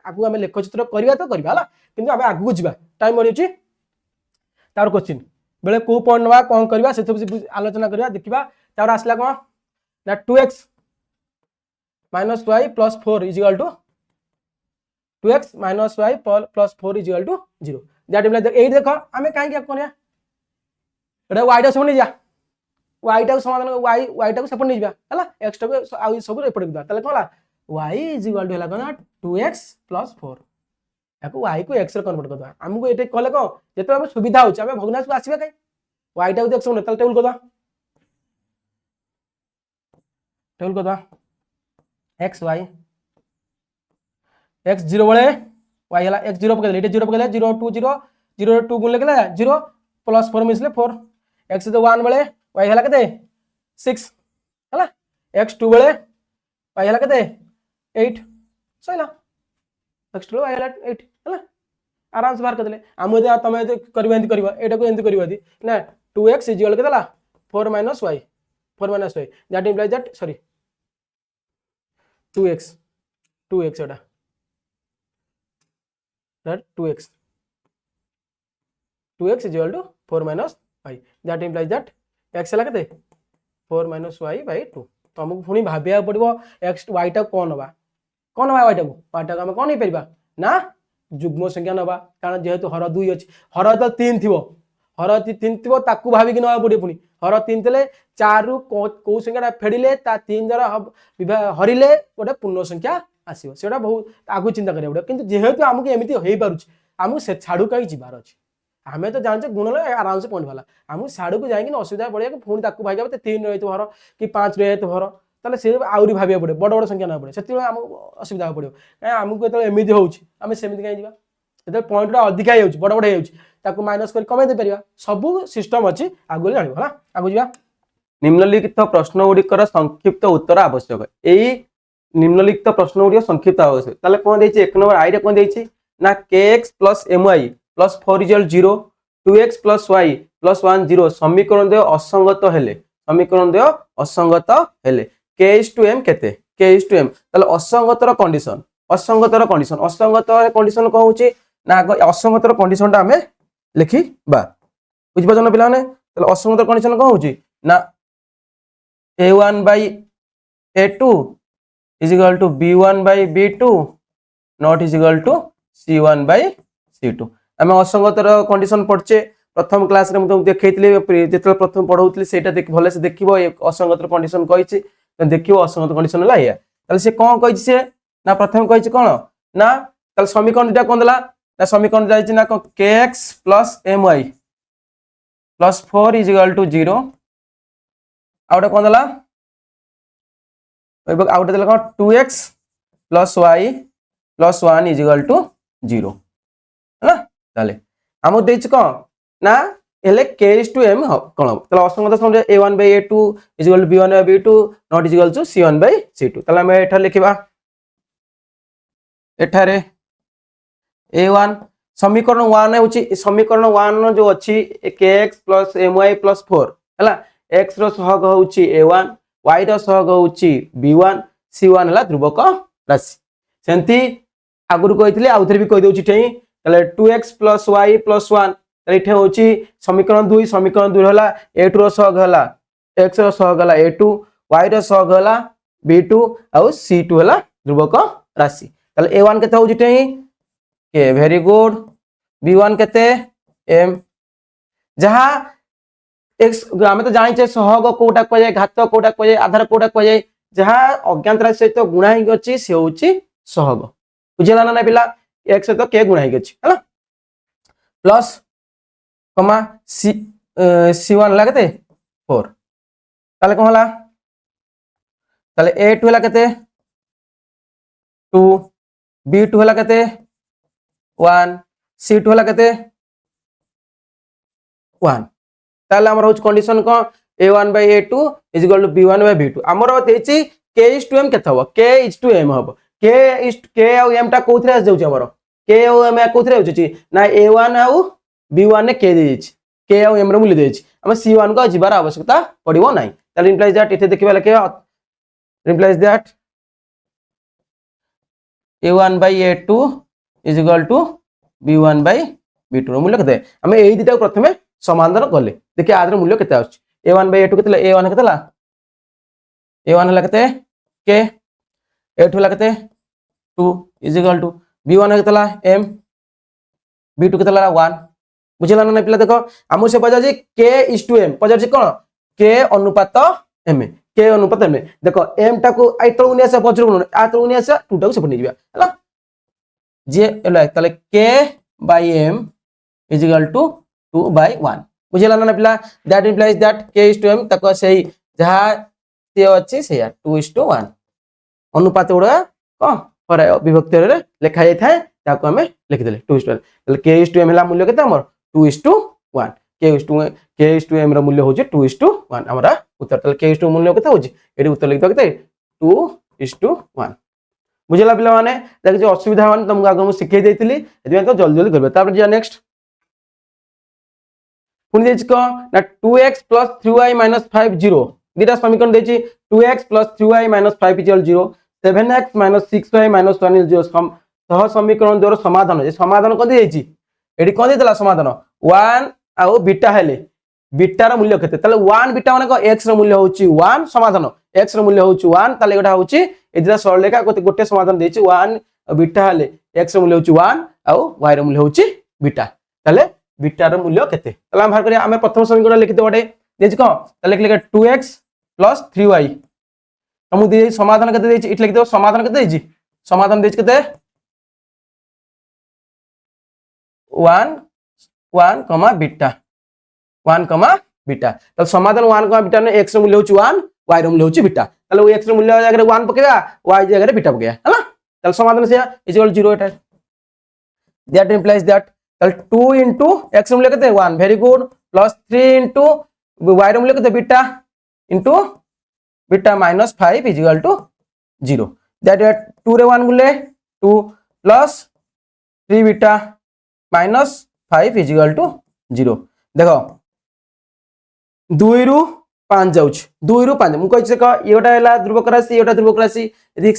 आगू आम लेखचित्र करवा तो करवा कि आम आगू जा टाइम बढ़ी तार क्वेश्चन बेले कौ पॉइंट नवा कौन करवा से आलोचना करवा देखा तार आसला कौन ना 2x - y + 4 is equal to 2x - y + 4 is equal to 0 ये देख आम कहीं करना वाईटा सब नहीं जा वाईटा समाधान वाईटा को सेपट नहीं जावा एक्स टाक सब एपटे कौन वाई इजिकल टू है 2x + 4 या वाई को एक्स कन्वर्ट करदे आमको ये कले कौन जो सुविधा हो भग्नांश को आसवा कहीं वाईटा को एक्स टेबल करदा एक्स वाई एक्स 0 बेले वाई है एक्स 0 पकड़ 0 पकड़ 0 2 0 0 2 गुण लिखला 0 + 4 मिसले 4 एक्स 1 बेले वाई है के 6 है एक्स 2 बेले वाई है के 8 सहीला एक्स 2 वाई है 8 है आराम से बाहर करदे आम तुम करवा एटा को एंती करवा ना 2x इजिकल के 4 - y 4 - y that implies that sorry 2x एटा that 2x is equal to 4 - y that implies that x है के 4 - y / 2 तुमको पुणी भाविया पड़ो एक्स वाईटा कौन नवा वाईटा को आम कौन नहीं पार ना जुग्म संख्या नवा कारण जेहेतु हर 2 अच्छी हर तो 3 थी हर 3 थी भाविकी नवा पड़े पुणी हर 3 थे 4 रु कौ संख्या फेड़े 3 द्वारा हरिले गोटे पूर्ण संख्या आसो से बहुत आगु चिंता करा पड़ो कि जेहेतु आमको एमती हो पारे आमको से छाड़ू कहीं जबार अच्छे आम तो जानते गुण आराम से पॉइंट वाला आमको साड़ू को जाए असुविधा पड़े पुणी भाई 3 रही हर कि 5 रही हर ताले से आहरी भाविया पड़े बड़ बड़ संख्या ना पड़े से आमको असुविधा पड़ो कहीं आमको जो एमती होमें सेमती कहीं जो पॉइंट अधिका हो बड़ बड़ हो माइनस कर कमे पार सब सिस्टम अच्छी आगु जान आगु जा निम्नलिखित प्रश्न गुड़िकर संक्षिप्त उत्तर आवश्यक यही निम्नलिखित प्रश्न गुड़िक संक्षिप्त आवश्यक ताले कौन देछि एक नंबर आई रे कौन देछि ना kx + my + 4 is equal 0 2x + y + 1 0 समीकरण द्वय असंगत हेले समीकरण द्वय असंगत हेले k/m केते k/m ताले असंगतर कंडीशन कौन होची ना असंगतर कंडीशन ता हमें लिखी बा बुझ पाछन पिला ने ताले असंगतर कंडीशन कौन होची ना a1/a2 is equal to b1/b2 not is equal to c1/c2 आम असंगतर कंडीशन पढ़चे प्रथम क्लास रे तुमको देखैतली जेतले प्रथम पढ़ौतली सेटा देख भले से देखिबो असंगतर कंडीशन कहिछि देखिबो असंगत कंडीशन ला या ताले से कोन कहिछि से ना प्रथम कहिछि कोन ना ताले समीकरण दिटा कोन देला ना समीकरण जाइछि ना kx + my + 4 इजिकल टू 0 आउटा कोन देला आउटा देला कोन 2x + y + 1 इजिकल टू 0 है ना ताले हमो देछि कोन ना एले k/m कोन ताले असंगत समझ a1/a2 is equal to b1/b2 not is equal to c1/c2 ताले हम एठा लिखिबा एठारे a1 समीकरण 1 होची समीकरण 1 जो अछि kx + my + 4 हला x रो सहग होची a1 y रो सहग होची b1 c1 हला ध्रुवक राशि सेंती आगुर कहितले आउथरे भी कहि दोची ठेई ताले 2x + y + 1 एठे होची समीकरण 2 हला a2 रो सहग हला x रो सहग हला a2 y रो सहग हला B2 आउ C2 हला ध्रुवक राशि ताले A1 केते होउची टेही के वेरी गुड B1 केते M जहा एक्स आमे तो जानि छे सहग कोटा कोजे घात कोटा कोजे आधार कोटा कोजे जहा अज्ञात राशि सहित गुणा ही अछि से होउची सहग बुझिला ना पिला x सहित k गुणा ही अछि हला प्लस कमा C1 हला केते 4 ताले कोन हला ताले A2 हला केते 2 B2 हला केते 1 C2 हला केते 1 ताले हमर होच कंडीशन को A1 by A2 is equal to B1 by B2 हमर देछि K is to M केते हबो K is to M हबो K आ M टा कोथरे आस जाउछ हमर K आ M कोथरे होछि ना A1 आ B1 ने K देछि K आ M रो मूल्य देछि हम C1 को जिबार आवश्यकता पड़िबो नै ताले इंप्लाइज दैट इथे देखिबा लके implies that A1 by A2 is equal to B1 by B2 रो मूल्य केते हम एई दिटा प्रथमे समाधान करले देखि आदर मूल्य केते आछ A1 by A2 केते A1 केते ला A1 हला केते K A2 हला केते 2 is equal to B1 केते ला M B2 केते ला 1 बुझिला ना पिला देखो हमु से पजा जे K is to M पजा J cone K अनुपात M K अनुपात M देखो M टा को आई तळु निया से पजरु न आ तळु निया से 2 टा को सेपट नि जिबा हला जे एला ताले K by M is equal to 2 by 1 बुझिला ना पिला that implies that K is to M तको सेही जहा ते अछि सेया 2 is to 1 अनुपात उडा को पर विभक्ति रे लिखा जाय थाए ताको हमें लिख देले 2 is to 1 ताले K is to M हला मूल्य केते हमर 2 is to 1 K is to M रो मूल्य होजे 2 is to 1 हमरा उत्तर ताले K is to मूल्य केते होजे एडी उत्तर लिख दो केते 2 is to 1 बुझिला पिला माने देख जे असुविधा माने तुमको आगु सिखै देतिली एदिमे तो जल्दी जल्दी करबे तापर जे नेक्स्ट पुनि देछि को ना 2x 3y 5 0 दिटा समीकरण देछि 2x 3y 5 equal 0 7x 6y 1 is 0 सह समीकरण द्वारा समाधान जे समाधान क देछि एडी कोन देतला समाधान 1 आ बीटा हेले बीटा रो मूल्य केते ताले 1 बीटा माने को x रो मूल्य होछि 1 समाधान x रो मूल्य होछि 1 ताले एटा होछि एदिरा सरल रेखा गोटे समाधान देछि 1 बीटा हेले x रो मूल्य होछि 1 आ y रो मूल्य होछि बीटा ताले बीटा रो मूल्य केते ताले हम बाहर करिया हम प्रथम समीकरण लिखि देबो देछि को ताले लिख 2x 3y हम दे समाधान केते देछि इट लिखि देबो समाधान केते देछि समाधान देछि केते 1 बीटा 1 बीटा ताले समाधान 1 बीटा ने x रो मूल्य होछि 1 y रो मूल्य होछि बीटा ताले x रो मूल्य जगह 1 पकेगा y जगह बीटा पकेगा हला ताले समाधान से is equal 0 Etah that implies that ताले 2 into x रो मूल्य केते 1 very good plus 3 into y रो मूल्य केते beta into beta -5 is equal to 0 that 2 रे 1 मूल्य 2 प्लस 3 बीटा -5 इज इक्वल टू 0 देखो 2 रु 5 जाउछ 2 रु 5 मु कहै छै क एटा हला ध्रुवक राशि एटा ध्रुवक राशि यदि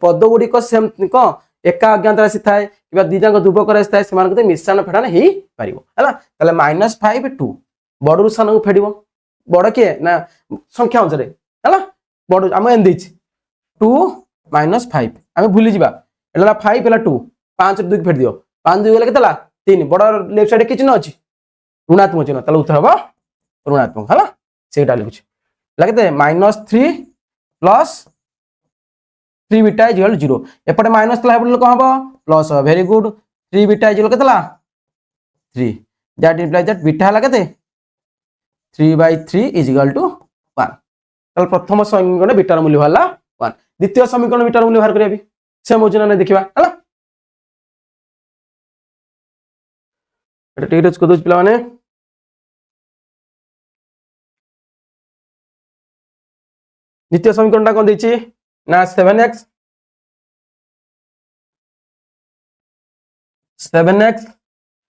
पद गुडी को सेम क एका अज्ञात राशि थाए किबा दिजा को ध्रुवक राशि थाए समान कते मिश्रण फेडान हे परिबो हला तले -5 2 बडरु सान को फेडिबो बड के ना संख्या अनुसार हला बड हम एन दैछि 2 -5 हम भूली जिबा एला 5 एला 2 5 2 फेड दियो 5 2 गेला केतला 3 बड लेफ्ट साइड किछ न अछि ऋणात्मक चिन्ह तले उत्तर हबो ऋणात्मक हला सेटा लिखुछ लागते -3 प्लस 3 बीटा इज इक्वल 0 एपटे माइनस तला हेबल को हबो plus very good 3 beta is equal केतला 3 दैट इंप्लाइज दैट बीटा हला केते 3/3 इज इक्वल टू 1 तल प्रथम समीकरण बीटा मूल्य हला 1 द्वितीय समीकरण बीटा मूल्य बाहर करिया भी सेम होजना नै देखिबा हला एटा टेटच को दोज पिला माने द्वितीय समीकरण कोन दैछि ना 7x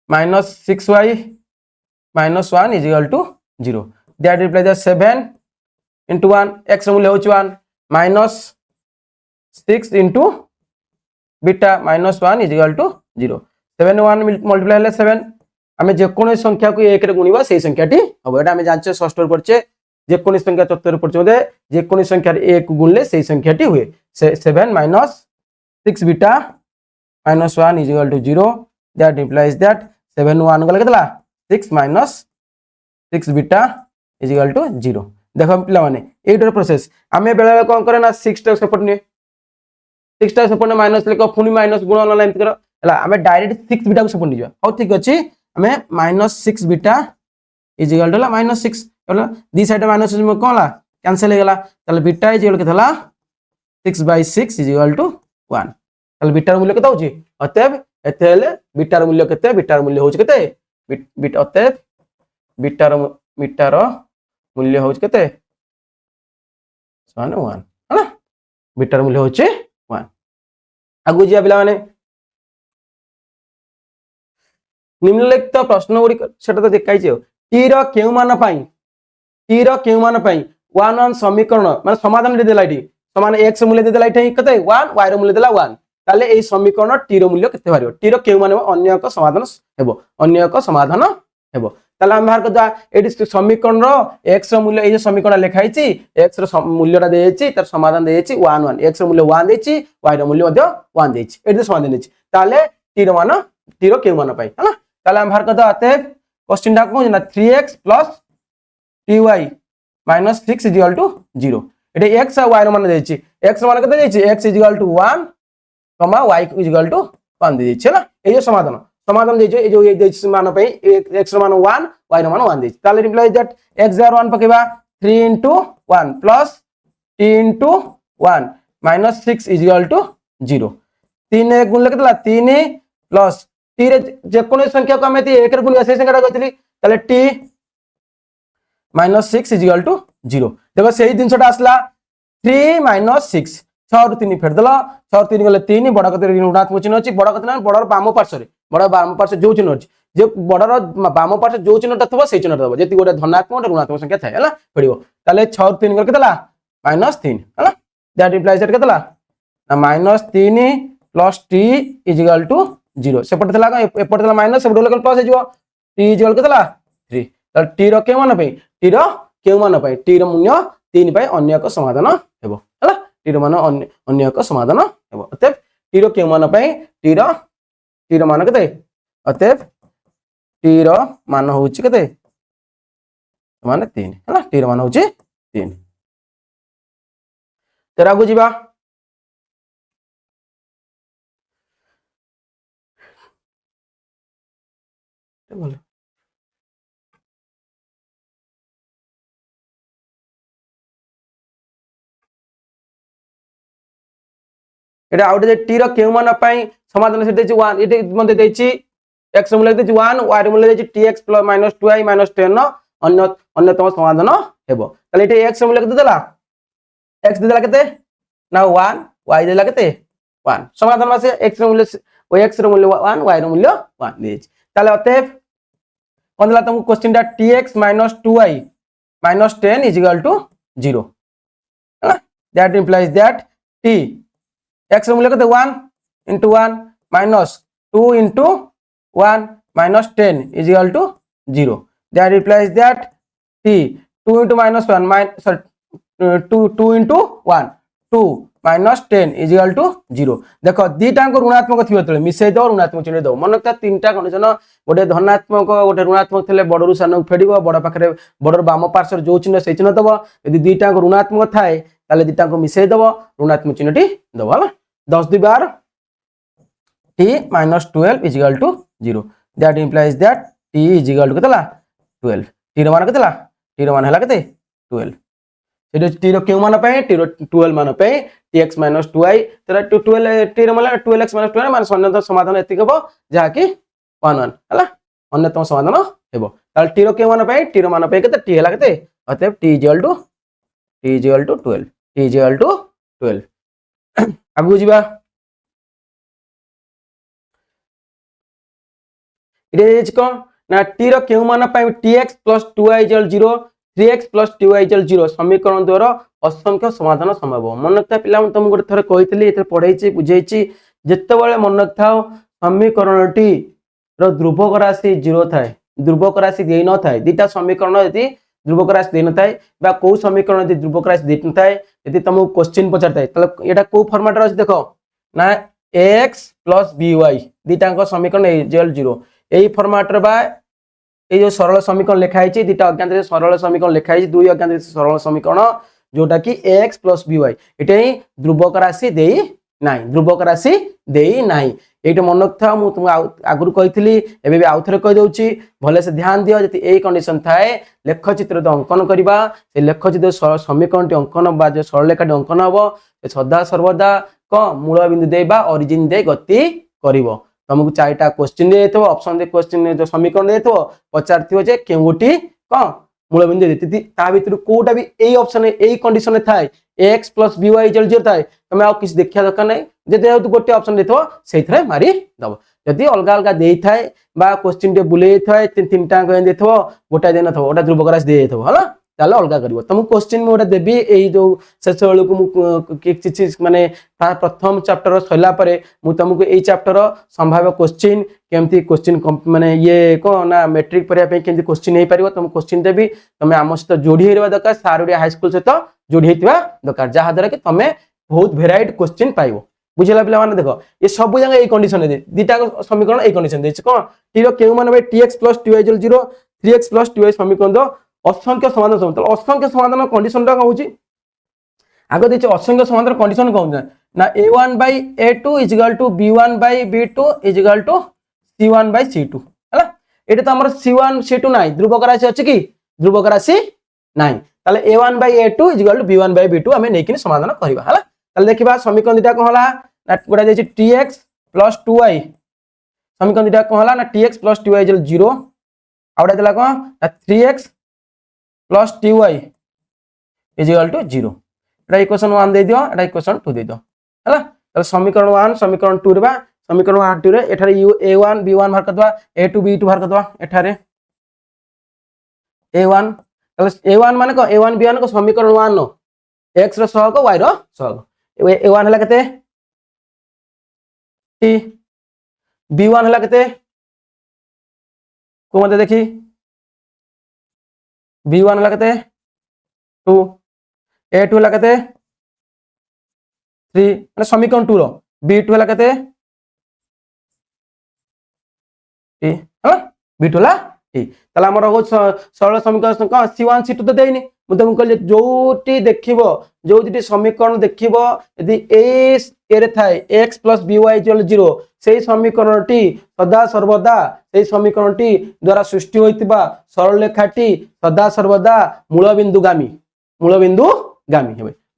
minus 6y minus 1 is equal to 0 that implies that 7 into 1 x मूल्य होछि 1 minus 6 into beta minus 1 is equal to 0 7 1 multiply हले 7 हमें जे कोनो संख्या को 1 रे गुणिबा सेही संख्याटी हबो एटा हमें जानचे षष्ठ रे पड़छे जेकोनी संख्या चतुर्थ पड़छ मते जेकोनी संख्या 1 गुणले सेही संख्याटी हुए 7 minus 6 beta minus 1 is equal to 0 that implies that 7 1 गले केतला 6 minus 6 beta is equal to 0 देखो पिला माने एटर प्रोसेस आमे बेला कोन करे ना 6 टा सेपट ने 6 टा सेपट माइनस लेको पुनी माइनस गुण वाला एंत करो हला आमे डायरेक्ट 6 बीटा को सेपट निजो हो ठीक अछि आमे -6 बीटा is equal to -6 होला दी साइड माइनस में कोन ला कैंसिल हो गेला तले beta is equal केतला 6/6 is equal to 1 तले बीटार मूल्य केते होची अतएव एते हेले बीटार मूल्य केते बीटार मूल्य होची केते बीट अतएव बीटार मूल्य होची केते समान 1 हला बीटार मूल्य होची 1 आगु जिया पिला माने निम्नलिखित प्रश्न गुडी सेटा तो देखाई छै टी रो केउ मान पई 1 1 समीकरण माने समाधान दे देला इटी समान x मूल्य दे देला इटी केते 1 y रो मूल्य देला 1 ताले ए समीकरण टी रो मूल्य केते बारियो टी रो केउ मान अन्य एक समाधान हेबो अन्य एक समाधान हेबो ताले हम बाहर कदा एटी समीकरण रो x रो मूल्य ए जे समीकरण लिखाई छि x रो मूल्यटा देछि तार समाधान देछि 1 1 x रो मूल्य 1 देछि y रो मूल्य मध्य 1 देछि एटी समाधान देछि ताले टी रो केउ मान पई हला ताले हम बाहर कदा अते क्वेश्चन टा को ना 3x ty -6 is equal to 0 eighty x और y रो मान देछि x रो मान केते देछि x is equal to 1 y is equal to 1 देछि हला ए जे समाधान देछि ए जो ये देछि मान पे x रो मान 1 y रो मान 1 देछि ताले reply that x 1 पकेबा 3 into 1 plus t into 1 minus 6 is equal to 0 3 1 गुण केतला 3 plus t रे जे कोनो संख्या को हमें 1 रे गुण से संख्या कहतली ताले t minus 6 is equal to 0 देखो सही दिन छोटा आसला 3 minus 6 6 रु 3 फेर दला 6 3 गले 3 बड़ कते ऋणात्मक चिन्ह अछि बड़ कते ना बड़ बाम पार्श्व रे बड़ बाम पार्श्व जो चिन्ह अछि जे बड़र बाम पार्श्व जो चिन्हटा थबो सेही चिन्हटा दबो जेति गोटे धनात्मक और ऋणात्मक संख्या थाय हला पडिबो ताले 6 रु 3 गले केतला -3 हला दैट इंप्लाइज दैट केतला -3 plus t is equal to 0 सेपट थला एपट थला माइनस सेपट लेकर प्लस हे जिवो t is equal केतला 3 त t रो के मान पे t रो के मान पे t रो मूल्य 3 पे अन्य एक समाधान हेबो हला t रो मान अन्य एक समाधान हेबो अतएव t रो के मान पे t रो मान केते अतएव t रो मान होची केते मान 3 हला t रो मान होची 3 तेरा को जीवा बोल एटा आउट दे टी रो केउ मान पई समाधान से देछि 1 एटे मते देछि x मूल्य देछि 1 y रो मूल्य देछि tx - 2i - 10 अन्यतम समाधान हेबो तले एटे x मूल्य केते देला x देला केते ना 1 y देला केते 1 समाधान मासे x रो मूल्य x रो मूल्य 1 y रो मूल्य 1 देछि ताले अतएव कोन देला तुमको क्वेश्चन दा tx - 2i - 10 is equal to 0 that implies that t x मूल्य केते 1 into 1 minus 2 into 1 minus 10 is equal to 0 that implies that t 2 into minus 1 2 into 1 2 minus 10 is equal to 0 देखो दीटा को ऋणात्मक थियो तले मिसै दो ऋणात्मक चिन्ह दो मनकता तीनटा कंडीशन गोटे धनात्मक गोटे ऋणात्मक थले बडरू सान फेडिबो बड पाखरे बडर बाम पार्श्व जो चिन्ह से चिन्ह दबो यदि दीटा को ऋणात्मक थाए ताले दीटा को मिसै दबो ऋणात्मक चिन्हटी दबो हला 10 2 बार t minus 12 is equal to 0 that implies that t is equal to केतला 12 t रो मान केतला t रो मान हला केते 12 एडो t रो केउ मान पे t रो 12 मान पे tx - 2i तेरा 12 t रो मान 12x - 12 मान अन्यतम समाधान एतिक हबो जहा कि 1 1 हला अन्यतम समाधान हेबो ताल t रो केउ मान पे t रो मान पे केते t हला केते अतएव t is equal to 12 t is equal to 12 आगु जीवा इरेज को ना t रो केउ मान पाई tx + 2i = 0 3x + 2i = 0 समीकरण द्वारा असंख्य समाधान संभव मनकता पिला तुम गोटे थरे कहितली एते पढाइची बुझाइची जेतेबेले मनकथा समीकरणटी रो ध्रुवक राशि 0 थाए ध्रुवक राशि देई न थाए दीटा समीकरण यदि ध्रुवक राशि दे न थाए बा को समीकरण यदि ध्रुवक राशि दे न थाए यदि तुमको क्वेश्चन पचार थाए ताले एटा को फॉर्मेट रे देखो ना x + by दीटांक समीकरण इक्वल 0 एई फॉर्मेट रे बा ये जो सरल समीकरण लिखा है दुईटा अज्ञात सरल समीकरण लिखा है दुई अज्ञात सरल समीकरण जोटा कि x + by ये ध्रुवक राशि दे नाई ध्रुवक राशि दे नाई ये मन रखा मुझे तुमको आगुरी कही एवं आउ थे कहीदे भले से ध्यान दियो जब यही कंडीशन थाए लेखचित्र तो अंकन करवा से लेखचित्र समीकरण अंकन बा जो सरलरेखा अंकन हम सदा सर्वदा कौन मूल बिंदु दे ओरिजिन दे गति कर तुमको 4टा क्वेश्चन दे ऑप्शन दे क्वेश्चन जो समीकरण दे पचार जे केउटी कौन मूल बिंदु दे ता भीतर कोटा भी यही ऑप्शन यही कंडीशन थाए x + by = 0 थाए तुम आ किसी देखा दरकार नहीं जेहेतु गोटे ऑप्शन देथो सेथरे मारी दब जदि अलग अलग दे थाए बा क्वेश्चन टे बुले थाए तीन टांग देथो गोटा दिन थो ओटा ध्रुवक राशि दे देथो हला ताले अलग करिवो तुम क्वेश्चन में ओटा देबी एई जो शेष बेलू को किछि माने प्रथम चैप्टर सैला परे मु तुमको एई चैप्टर संभाव्य क्वेश्चन केमती क्वेश्चन माने ये को ना मैट्रिक पढ़िया पे केमती क्वेश्चन हे परिवो तुम क्वेश्चन देबी तुम आम सहित जोड़ी हेरवा दरकार सारोडिया हाई स्कूल सहित जोड़ी हेतिवा दरकार जहा द्वारा कि तुम बहुत भेराइट क्वेश्चन पाइबो बुझला पिला माने देखो ये सब जगह ए कंडीशन दे दीटा समीकरण a condition they cone T. Rowe केउ माने भाई tx + ty = 0 3x + 2y समीकरण दो असंख्य समाधान समीकरण असंख्य समाधान कंडीशन टा कहूची आगे देछ असंख्य समाधान कंडीशन कहू ना a1/a2 = b1/b2 = c1/c2 हला एटा तो हमर c1 c2 नाही ध्रुवक राशि अछि कि ध्रुवक राशि नाही ताले a1/a2 = b1/b2 हमें नेकिन समाधान करबा हला ताले देखिबा समीकरण दिटा को हला गोटा जे tx + 2y समीकरण दिटा को हला ना tx + 2y = 0 आउडा देला को 3x + ty = 0 एटा इक्वेशन 1 दे दियो एटा इक्वेशन 2 दे दियो हला ताले समीकरण 1 समीकरण 2 रे बा समीकरण 1 2 रे एठारे a1 b1 बाहर करदवा a2 b2 बाहर करदवा एठारे a1 ताले a1 माने को a1 b1 को समीकरण 1 नो x रो सहग y रो सहग a1 हला केते t b1 हला केते को मते देखी b1 हला केते 2 a2 हला केते 3 माने समीकरण 2 रो b2 हला केते t हला b2 हला t तला हमर हो सरल समीकरण का c1 c2 तो देइनी मु तुम कहले जोटी देखिबो जोटी समीकरण देखिबो यदि ए रे थाए x + by = 0 सेही समीकरणटी सदा सर्वदा सेही समीकरणटी द्वारा सृष्टि होइतिबा सरल रेखाटी सदा सर्वदा मूल बिंदु गामी हेबे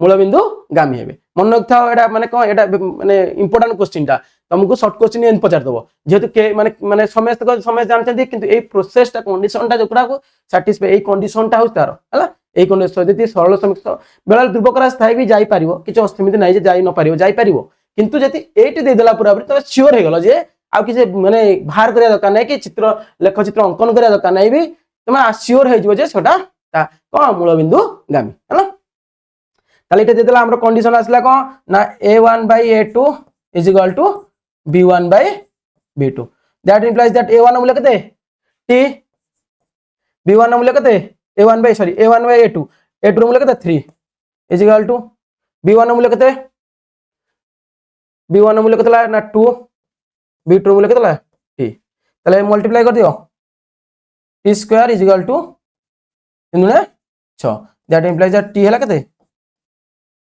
मूल बिंदु गामी हेबे मन रखता एटा माने को एटा माने इंपोर्टेंट क्वेश्चन ता तुमको शॉर्ट क्वेश्चन एन पचार दबो जेहेतु के माने समस्त जानछन्ती किंतु ए प्रोसेस ता कंडीशन ता जोकरा को सैटिस्फाई ए कंडीशन ता होस तार हला ए कंडीशन यदि सरल समीकरण बेला ध्रुवक राशि थाई भी जाई परिवो किछ अस्थिमित नै जे जाई न परिवो जाई परिवो किंतु जति एटी दे देला पूरा तबे श्योर हे गलो जे आ कि माने बाहर करिया दरकार नै कि चित्र लेख चित्र अंकन करिया दरकार नै भी तुम श्योर हे जिवो जे सेटा ता को मूल बिंदु गामी हला ताले एटे दे देला हमर कंडीशन आसला को ना a1/a2 = b1/b2 that implies that a1 मूल्य कते t b1 मूल्य कते a1/a2 a2 मूल्य कते 3 = b1 मूल्य कते b1 मूल्य कतला ना 2 b2 मूल्य कतला t ताले मल्टीप्लाई कर दियो t स्क्वायर = 3 ने 6 दैट इंप्लाइज दैट t हला कते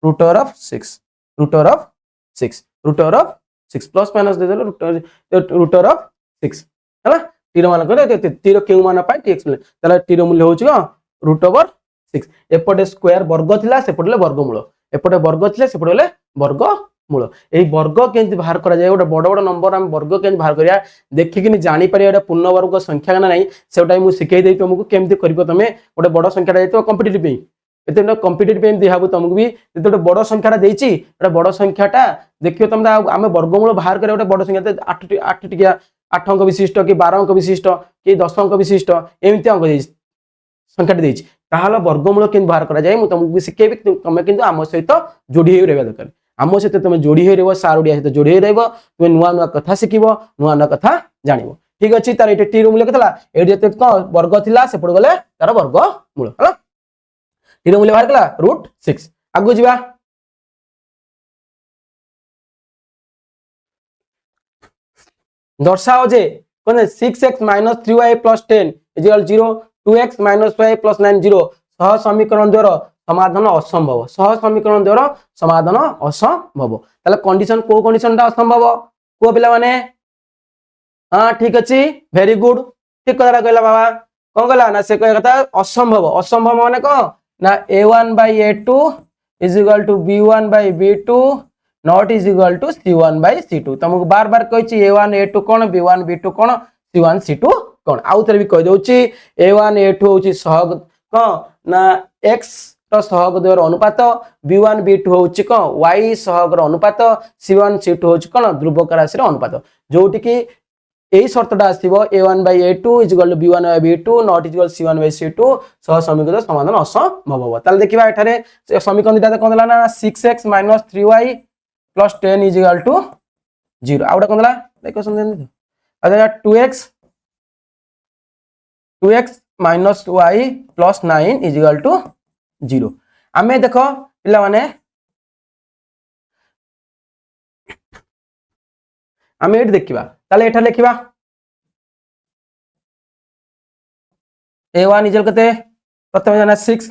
√6 प्लस माइनस दे देलो √6 हला टीर मान को टीर केउ मान पाई tx मिले ताले टीर मूल्य होची √6 एपटे स्क्वायर वर्ग थिला सेपटले वर्गमूल एपटे वर्ग थिला सेपटले वर्गमूल एही वर्ग केंति बाहर करा जाय ओटा बड़ बड़ नंबर हम वर्ग केंति बाहर करिया देखि कि जानि पारिया एटा पूर्ण वर्ग संख्या ना नै सेटा मु सिखै देई तुमको केमति करबो तमे ओटा बड़ संख्या जाय तो कॉम्पिटिटिव पे एते कॉम्पिटिटिव पे दिहाबो तुमको भी जते ओटा बड़ संख्याटा देइची ओटा बड़ संख्याटा देखियो तुम आमे वर्गमूल बाहर करे ओटा बड़ संख्या 8 टिकिया 8 अंक विशिष्ट कि 12 अंक विशिष्ट कि 10 अंक विशिष्ट एमिति अंक देइची संख्याटा देइची ताहाला वर्गमूल केन बाहर करा जाय मु तुमको सिखेबी तुमे किंतु आम सहित जोड़ी हे रहबा दरकार आम सहित तुमे जोड़ी हे रहबो सारोडिया सहित जोड़ी हे रहबो तुमे नुवा नुवा कथा सिखिबो नुवा नुवा कथा जानिबो ठीक अछि तार एटे टी रो मूल्य केतला एटे जते को वर्ग थिला से पड़ गले तार वर्ग मूल है टी रो मूल्य बाहर कला √6 आगु जीवा दर्शाओ जे कोन 6x - 3y + 10 = 0 2x - y + 9 0 सह समीकरण द्वारा समाधान असंभव सह समीकरण द्वारा समाधान असंभव ताले कंडीशन को कंडीशन ता असंभव को पिला माने हां ठीक अछि वेरी गुड ठीक करा कहला बाबा कोन कहला ना से कहया कथा असंभव असंभव माने को ना a1/a2 = b1/b2 not is equal to c1/c2 तुमको बार बार कहिछि a1 a2 कोन b1 b2 कोन c1 c2 कोन आउ तरे भी कहि दोछि a1 a2 होछि सहग को ना x तो सहग द्वारा अनुपात b1 b2 होछि को y सहग रो अनुपात c1 c2 होछि कोन ध्रुवक राशि रो अनुपात जोटि कि एई शर्तटा आसीबो a1/a2 = b1/b2 not is equal c1/c2 सह समीकरण समाधान असंभव हो ताले देखिबा एठारे समीकरण दिटा कोन देला ना 6x - 3y + 10 = 0 आउडा कोन देला देखो समझन अच्छा 2x - y + 9 = 0 आमे देखो पिला माने आमे एट देखिबा ताले एठा लिखिबा a1 इजल कते प्रथम जाना 6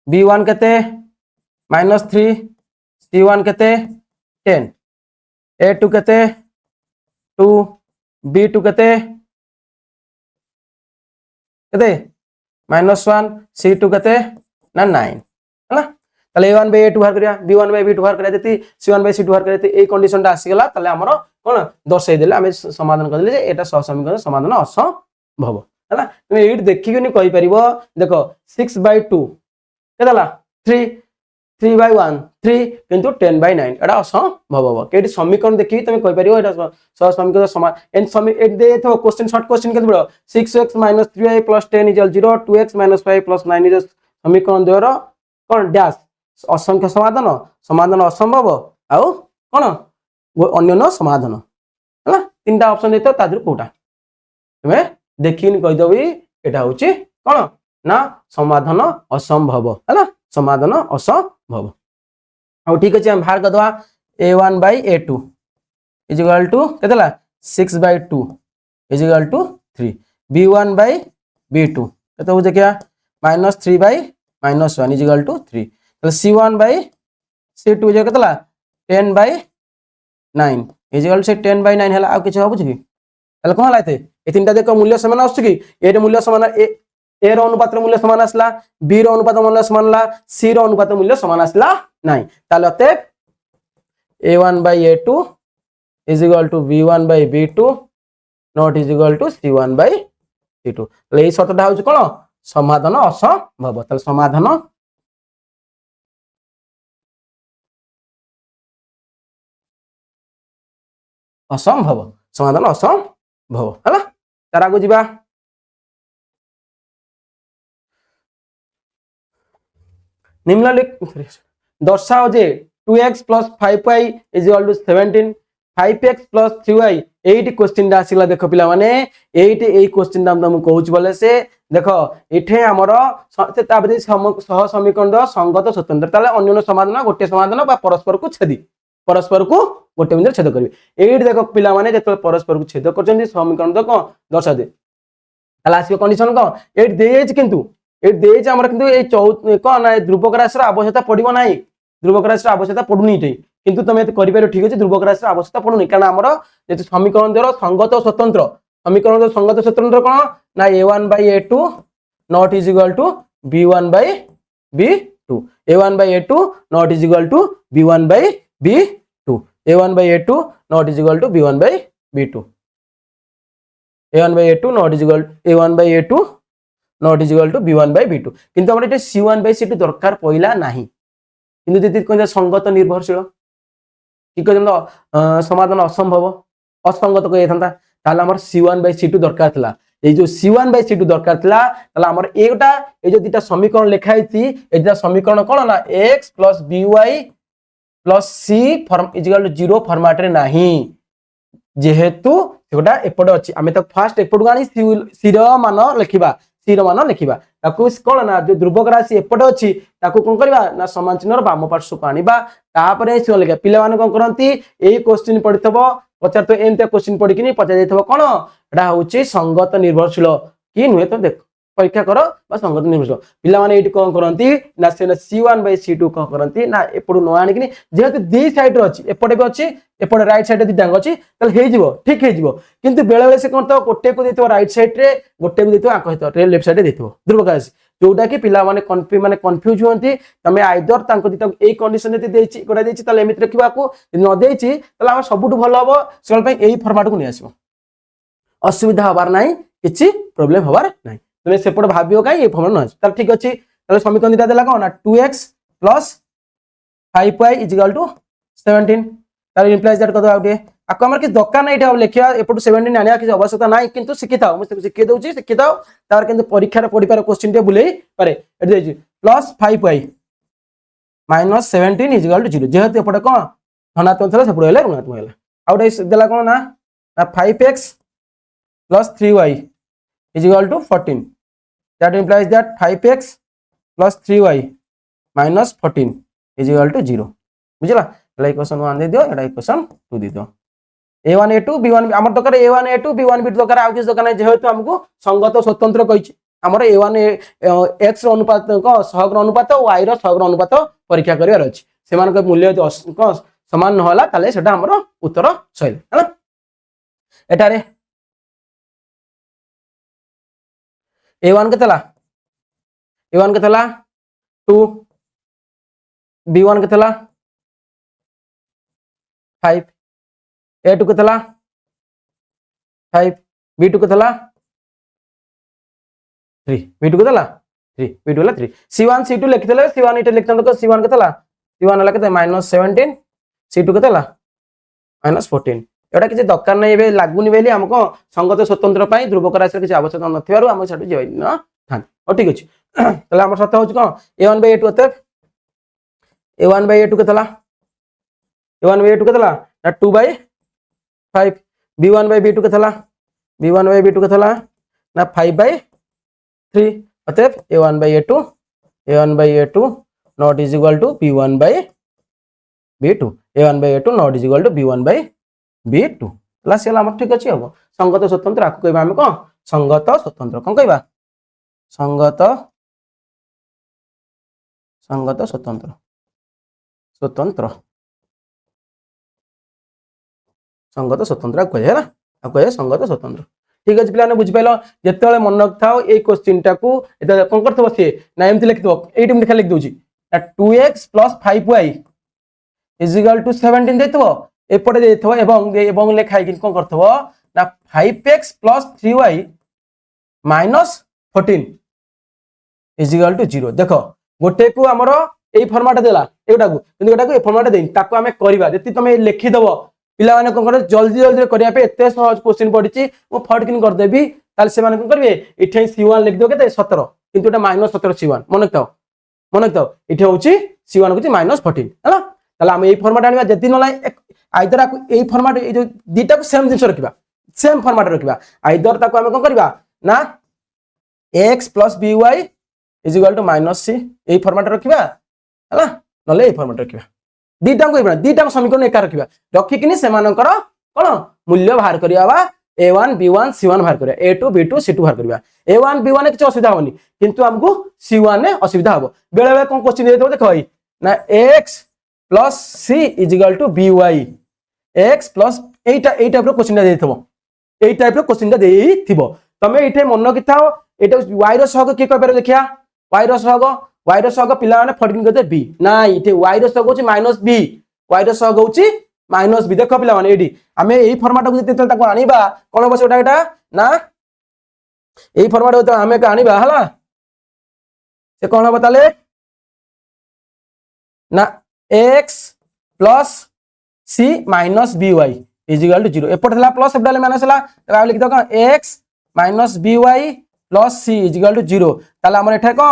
b1 कते -3 c1 कते 10 a2 कते 2 b2 कते कते -1 c2 कते ना 9 हैला ताले a1/a2 बाहर करिया b1/b2 बाहर करिया जति c1/c2 बाहर करिया ए कंडीशन ता आसी गेला ताले हमरो कोन दर्शाई देले हमें समाधान कर देले जे एटा सह समीकरण समाधान असंभव हैला तुम एट देखि कनि कहि परिबो देखो 6/2 केतला 3/1 3 किंतु 10/9 एटा असंभव हो केटी समीकरण देखि तुम कहि परिबो एटा सह समीकरण समान एन समी एट दे तो क्वेश्चन शॉर्ट क्वेश्चन केते बडो 6x - 3y + 10 = 0 2x - y + 9 is समीकरण द्वारा कोन डैश असंख्य समाधान समाधान असंभव आउ कोन अन्य समाधान हैला तीनटा ऑप्शन देतो तादर कोटा तुमे देखिन कहि दबी एटा होची कोन ना समाधान असंभव हैला समाधान असंभव आ ठीक अछि हम बाहर क दवा a1/a2 = केतला 6/2 = 3 b1/b2 केते हो देखिया -3/-1 = 3 तो c1/c2 जे केतला 10/9 = 10/9 हला आ किछ होबो छी तले कोन लाइते ए तीनटा देखो मूल्य समान आछी कि ए रे मूल्य समान ए रो अनुपात मूल्य समान आसला बी रो अनुपात मूल्य समान ला सी रो अनुपात मूल्य समान आसला नाही ताले अते a1/a2 = b1/b2 not is equal to c1/c2 ले शर्तटा होछ कोन समाधान असंभव ताले समाधान असंभव समाधान असंभव हला तार आगु जिबा निम्नलिखित दर्शाओ जे 2x + 5y = 17 5x + 3y 8 question दा आसिला देखो पिला माने 8 ए क्वेश्चन दाम तुम कहूच बोले से देखो इठे हमरो ताबदे सह समीकरण संगत स्वतंत्र ताले अन्य समाधान गोटे समाधान बा परस्पर को छेदी परस्पर को गोटे बिंदु छेद करिवे 8 देखो पिला माने जत परस्पर को छेद करचंदी समीकरण तो कोन दर्शा दे ताला आसी कंडीशन को 8 देज किंतु 8 देज हमर किंतु ए कोन ना ध्रुवक राशि आवश्यकता पड़िबो नाही ध्रुवक राशि आवश्यकता पडुनी इटे किंतु तमे करि पारो ठीक अछि ध्रुवक राशि आवश्यकता पडुनी कारण हमर जे समीकरण द्वारा संगत स्वतंत्र समीकरण द्वारा संगत स्वतंत्र कोन ना a1/a2 not is equal to b1/b2 a1/a2 not is equal to b1/b2 a1/a2 not is equal to b1/b2 a1/a2 not is equal a1/a2 not is equal to b1/b2 किंतु हमर एटे c1/c2 दरकार पइला नाही किंतु जति कोन संगत निर्भरशील कि कहन समाधान असंभव असंगत कहि थांता ताला हमर c1/c2 दरकार थला ए जो c1/c2 दरकार थला ताला हमर एटा ए जो दिटा समीकरण लिखाइ थी एटा समीकरण कोन ना x + by + c form = 0 format रे नाही जेहेतु सेटा एपड अछि आमे त फर्स्ट एपड गानी c रो मान लिखिबा सी रो मान लिखिबा ताकू कोन ना जो ध्रुवक राशि एपटे अछि ताकू कोन करबा ना समान चिन्हर वाम पार्श्व को आनिबा तापरे सी लिखा पिला माने कोन करंती एई क्वेश्चन पढितबो पचार तो एंते क्वेश्चन पढि किनी पचार जाइतबो कोन एडा होची संगत निर्भरशील कि नुहे तो देख परीक्षा करो बा संगत निर्भरशील पिला माने एटी कोन करंती ना से C1/C2 कोन करंती ना एपडु न आनि किनी जेहेतु दी साइड रो अछि एपटे भी अछि एपटे राइट साइड दी डांग अछि तल हे जिवो ठीक हे जिवो किंतु बेले बेले से कोन तो गोटे को देतो राइट साइड रे गोटे को देतो आंक हित रे लेफ्ट साइड रे देतो ध्रुवक राशि जोटा कि पिला माने कंफ्यूज होंती तमे आइदर तांको दिता ए कंडीशन रे देछि गोटा देछि तले एमित रखिबा को न देछि तले हम सबुटु भलो हबो सेल पई एई फॉर्मेट को नि आसीबो असुविधा हबार नाही किछि प्रॉब्लम हबार नाही तमे सेपट भाबियो काई ए फॉर्मेट न तल ठीक अछि तले समीकरण दिता देला कोन ना 2x + 5y = 17 तार इंप्लाइज दैट कदो आउटे आको हमर कि दरकार नै एटा लिखिया एपटु 17 आनिया कि आवश्यकता नाही किंतु सिखिताओ मु सिखि दउची सिखिताओ तार किंतु परीक्षा रे पढि पारे क्वेश्चन टे बुलेई पारे एट देछि +5y - 17 = 0 जेहेतु एपटे कोन धनात्मक थला सेपडो हेले ऋणात्मक हेला आउटे देला कोन ना 5x + 3y = 14 that implies that 5x + 3y - 14 = 0 बुझला एला इक्वेशन 1 दे दियो एटा इक्वेशन 2 दे दियो a1 a2 b1 हमर दरकार a1 a2 b1 b2 दरकार आ किस दरकार नै जेहेतु हमको संगत स्वतंत्र कहिछि हमर a1 x रो अनुपात को सहग्र अनुपात और y रो सहग्र अनुपात परीक्षा करिवार अछि सेमान के मूल्य को समान न होला ताले सेटा हमर उत्तर सइल हैला एटारे a1 के तला a1 के तला 2 b1 के तला 5 a2 के तला 5 b2 के तला 3 b2 के तला 3 b2 वाला 3 c1 c2 लिख देले c1 इटे लिखतन तो c1 के तला c1 वाला के -17 c2 के तला -14 एटा किछि दरकार नै एबे लागुनी बेली हमको संगत स्वतंत्र पई ध्रुवक राशि किछि आवश्यकता नथिबारु हम छाडी जेबै न थान ओ ठीक अछि तले हमर सत्य होछ कोन a1/a2 अते a1/a2 के तला a1/a2 के तला 2/5 b1/b2 के तला b1/b2 के तला ना 5/3 अते a1/a2 not is equal to b1/b2 a1/a2 not is equal to b1/b2 ला सेला हम ठीक अछि हबो संगत स्वतंत्र आकु कहबा हम कोन संगत स्वतंत्र कोन कहबा संगत स्वतंत्र स्वतंत्र संगत स्वतंत्र कहै हैला आ कहै संगत स्वतंत्र ठीक अछि पिला ने बुझ पाइलो जेतेले मन रखथाओ ए क्वेश्चन टाकू एता कोन करथबो से ना एमति लिखथबो एटी लिखा लिख दोची 2x + 5y = 17 देथबो एपटे देथबो एवं लेखाइ कि कोन करथबो ना 5x + 3y - 14 = 0 देखो गोटे को हमरो एई फॉर्मेट देला एटा को किंतु एटा को ए फॉर्मेट देइन ताको हमें करबा जति तमे लिखि दबो पिला माने कोन कर जल्दी जल्दी करिया पे एते सहज क्वेश्चन पडिची मो फट किन कर देबी ताल से माने कोन करबे इठै c1 लिख दो केते 17 किंतु एटा -17 c1 मन तो इठे होची c1 को -14 हला ताला हम एई फॉर्मेट आनिबा जति नला आइदर आकु एई फॉर्मेट ए जो दीटा को सेम जिंस रखिबा सेम फॉर्मेट रखिबा आइदर ताको हम कोन करबा ना x + by = -c AE format रखिबा हला नले एई फॉर्मेट रखिबा दीटा को इबा दीटा समीकरण एका रखिबा रखि किनी से मानकर कोन मूल्य बाहर करियाबा a1 b1 c1 बाहर करिया a2 b2 c2 बाहर करिया a1 b1 किछ असुविधा होनी किंतु हमको c1 ने असुविधा हबो बेले बेले कोन क्वेश्चन देतो देखो भाई ना x + c = by x plus एई टाइप रो क्वेश्चन देथबो एई टाइप रो क्वेश्चन देइथिबो तमे इठे मन किथाओ एटा y रो सहग के कहबे देखिया y रो सहग पिला माने फटकिन कहते b ना इठे y रो सहग होची -b y रो सहग होची -b देखो पिला माने एडी हमें एई फॉर्मेट को जते ताको आनिबा कोन बस एटा ना एई फॉर्मेट होता हमें का आनिबा हला से कोन हो बताले ना x + c - by = 0 एपट थला प्लस एपट माइनस हला त लिख दो का x - by + c = 0 ताला हमर एठा को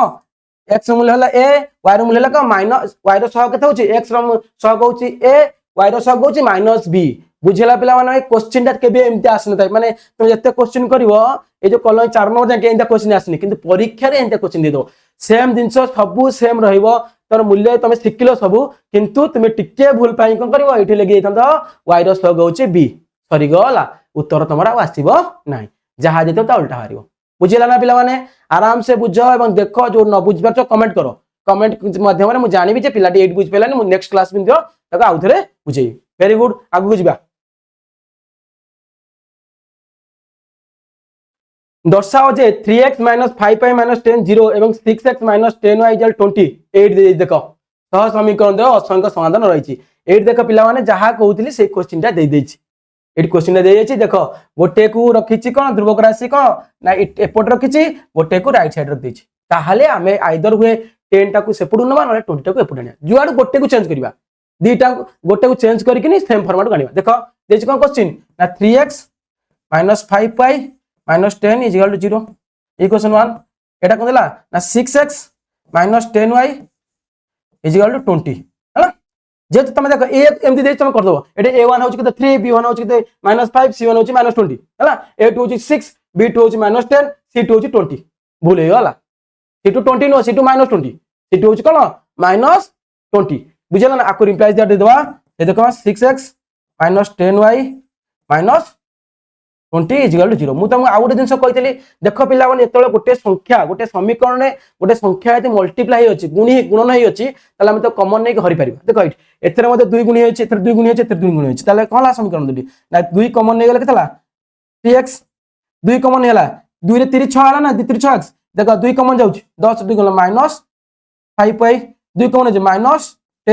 x रो मूल्य हला a y रो मूल्य हला का माइनस y रो सहग केते होची x रो सहग होची a y रो सग होची -b बुझेला पिला माने क्वेश्चन टा केबे एमते आसन थाय माने तुम जत्ते क्वेश्चन करिवो ए जो कॉलम 4 नंबर जाके एंता क्वेश्चन आसनी किंतु परीक्षा रे एंता क्वेश्चन दे दो सेम जिंस सब सेम रहिबो तर मूल्य तुम शिखिलो सब किंतु तुम टिके भूल पाई कोन करिवो एठी लगी थांतो y रो सग होची b सरी गला उत्तर तमरा आसीबो नाही जहा जेतो ता उल्टा हारिबो बुझिला ना पिला माने आराम से बुझो एवं देखो जो न बुझ पाछो कमेंट करो कमेंट माध्यम रे मु जानिबी जे पिलाटी 8 बुझ पेलानी मु नेक्स्ट क्लास में दियो ताका आउथरे बुझेई वेरी गुड आगु बुझबा दर्शाओ जे 3x - 5y - 10 0 एवं 6x - 10y = 28 दे देखो सह समीकरण दे असंख्य समाधान रहिछि 8 देखो पिला माने जहा कहउतली से क्वेश्चन टा दे देछि 8 क्वेश्चन दे देछि देखो गोटे को रखिछि कोन ध्रुवक राशि कोन ना एपट रखिछि गोटे को राइट साइड रख देछि ताहाले हमें आइदर हुए 10 टा को सेपडु नबा न 20 टा को एपट आनिया जुआड गोटे को चेंज करबा दीटा गोटे को चेंज करके सेम फॉर्मेट को आनिबा देखो देछि कोन क्वेश्चन ना 3x - 5y - 10 = 0 इक्वेशन 1 एटा कोन देला ना 6x - 10y = 20 हला जे तुम देखो ए एमदी दे तुम कर दो एटे a1 होची के 3 b1 होची के -5 c1 होची -20 हला a2 होची 6 b2 होची -10 c2 होची 20 भूल हे हला c2 20 नो c2 -20 c2 होची कोन -20 बुझला ना आको रिप्लाई दे देबा ए देखो 6x - 10y - 20 = 0 मु तुम आ गोटे जिंस कहितली देखो पिला माने एतले गोटे संख्या गोटे समीकरण रे गोटे संख्या यदि मल्टीप्लाई होची गुणन होई अछि तले हम तो कॉमन नै हरि परिबा देखो एथरे मते 2 गुणी होची एथरे 2 गुणी होची एथरे 2 गुणी होची तले कहला समीकरण दुटी ना 2 कॉमन नै गेले केतला 3x 2 कॉमन हैला 2 रे 3 6 हला ना 2 3 6x देखो 2 कॉमन जाउची 10 2 गेला -5y 2 कॉमन जे -10 =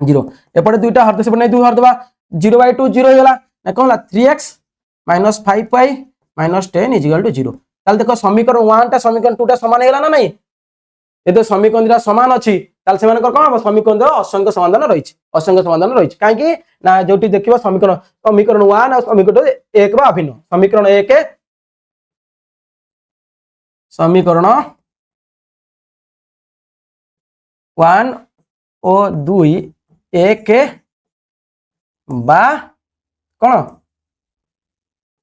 0 एपटे दुईटा हरदे से नै 2 हर देबा 0/2 0 हेला ना कहला 3x - 5y - 10 = 0 ताल देखो समीकरण 1 टा समीकरण 2 टा समान हेला ना नहीं ए तो समीकरण दिरा समान अछि ताल से मानकर कोन समीकरण दो असंख्य समाधान रहिछि काहे कि ना जोटी देखिबो समीकरण 1 और समीकरण 1 बा अभिन्न समीकरण 1 समीकरण 1 और 2 1 बा कोन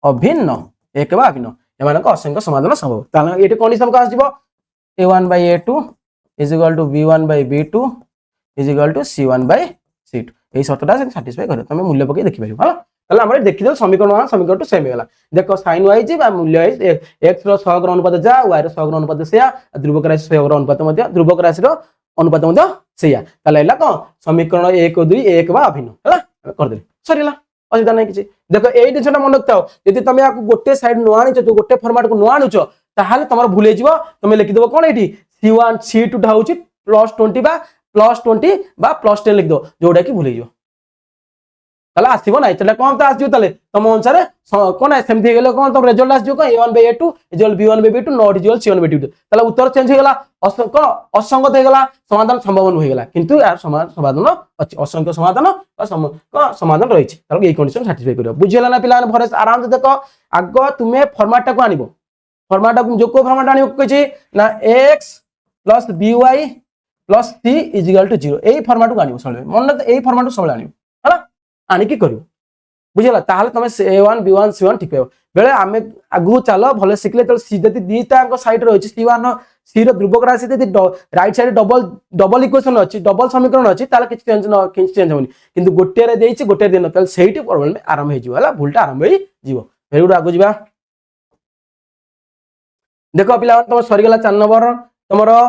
अभिन्न 1 बा अभिन्न एमानक असंख्य समाधान संभव ताना एटे कंडीशन का आसीबो a1/a2 = b1/b2 = c1/c2 एई शर्तटा से सैटिस्फाई करियो तमे मूल्य पके देखि परियो हला तले हमरे देखि दो समीकरण 1 समीकरण 2 सेम हेला देखो sin y जी बा मूल्य x रो सहग अनुपात जा y रो सहग अनुपात सेया ध्रुवक राशि सहग अनुपात मध्ये ध्रुवक राशि रो अनुपात मध्ये सेया तले हैला कोन समीकरण 1 और 2 1 बा अभिन्न हला कर दे सरीला असुविधा नहीं किसी देखो ए जिनटा मन रखता यदि तुम या गोटे साइड न आनिछ जो गोटे फॉर्मेट को न आनुछ ताहाले तमर भूले जीवो तुम लिखि देबो कोन एठी c1 c2 टा होची +20 बा +20 बा +10 लिख दो जोडा की भूले जीवो तले आसीबो नै तले कोन ता आसीबो तले तम अनुसार कोन सेमथि गेले कोन तम result आसीबो cone a1/a2 = b1/b2 not = c1/b2 तले उत्तर चेंज हो गेला असंगत हो गेला समाधान संभव न हो गेला किंतु यार समाधान अछि असंख्य समाधान और समाधान रही छै तार ए कंडीशन सैटिस्फाई करियो बुझियला ना पिला भरे आराम से देखो आगो तुमे फॉर्मेट को आनिबो फॉर्मेट को जो को फॉर्मेट आनिबो कहै छै ना x + by + c = 0 AE format को आनिबो सबले मन एई फॉर्मेट को सबले आनिबो हला आनी की करियो बुझला ताहाले तमे a1 b1 c1 ठीक पेबो बेले आमे आगु चालो भले सिखले त सी जति दीटा को साइड रहै छै c1 सी रो ध्रुवक राशि जति राइट साइड डबल इक्वेशन अछि डबल समीकरण अछि ताले किछ चेंज होनी किंतु गोटे रे देछि गोटे दिन ताले सेहिटी प्रॉब्लम आरंभ हे जिवो हला भूलटा आरंभ हे जिवो फेर आगु जिबा देखो पिला तुम सरी गला 4 नंबर तुमरो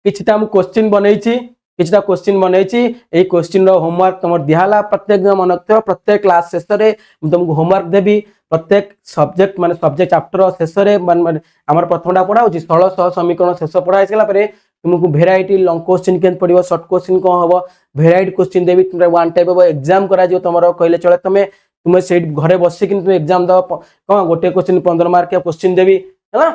किछटा हम क्वेश्चन बनैछि किछटा क्वेश्चन बनैछि ए क्वेश्चन रो होमवर्क तुमर दिहाला प्रत्येक दिन मन रखथो प्रत्येक क्लास शेष रे तुमको होमवर्क देबी प्रत्येक सब्जेक्ट माने सब्जेक्ट चैप्टर शेष रे हमर प्रथमटा पढा होछि सरल सह समीकरण शेष पढा आइसला परे तुमको वेराइटी लॉन्ग क्वेश्चन केन पडिबो शॉर्ट क्वेश्चन को हबो variety question Devi तुमरे one type of exam करा जो तुमरो कहले चले तुमे सेट घरे बसि किन तुम एग्जाम द कोन गोटे क्वेश्चन 15 मार्क के क्वेश्चन देबी हला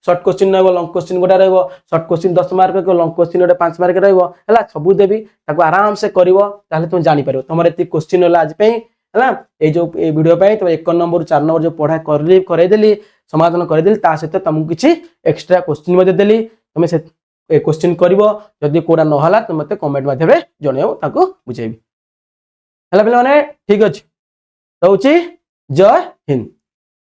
शॉर्ट क्वेश्चन रहबो लॉन्ग क्वेश्चन गोटा रहबो शॉर्ट क्वेश्चन 10 मार्क के लॉन्ग क्वेश्चन गोटा 5 मार्क रहबो हला सबु देबी ताको आराम से करिवो ताले तुम जानि परिवो तमरे एति क्वेश्चन होला आज पे हला ए जो ए वीडियो पे तो 1 नंबर 4 नंबर जो पढा करे देली समाधान करे देली ता सहित तुमको किछि एक्स्ट्रा क्वेश्चन मध्ये देली तुमे से ए क्वेश्चन करिवो जदी कोडा न होला त मते कमेंट माध्यम रे जणेओ ताको बुझेबी। ହେଲା ପିଲାମାନେ ଠିକ ଅଛି ରହୁଛି ଜୟ ହିନ୍ଦ।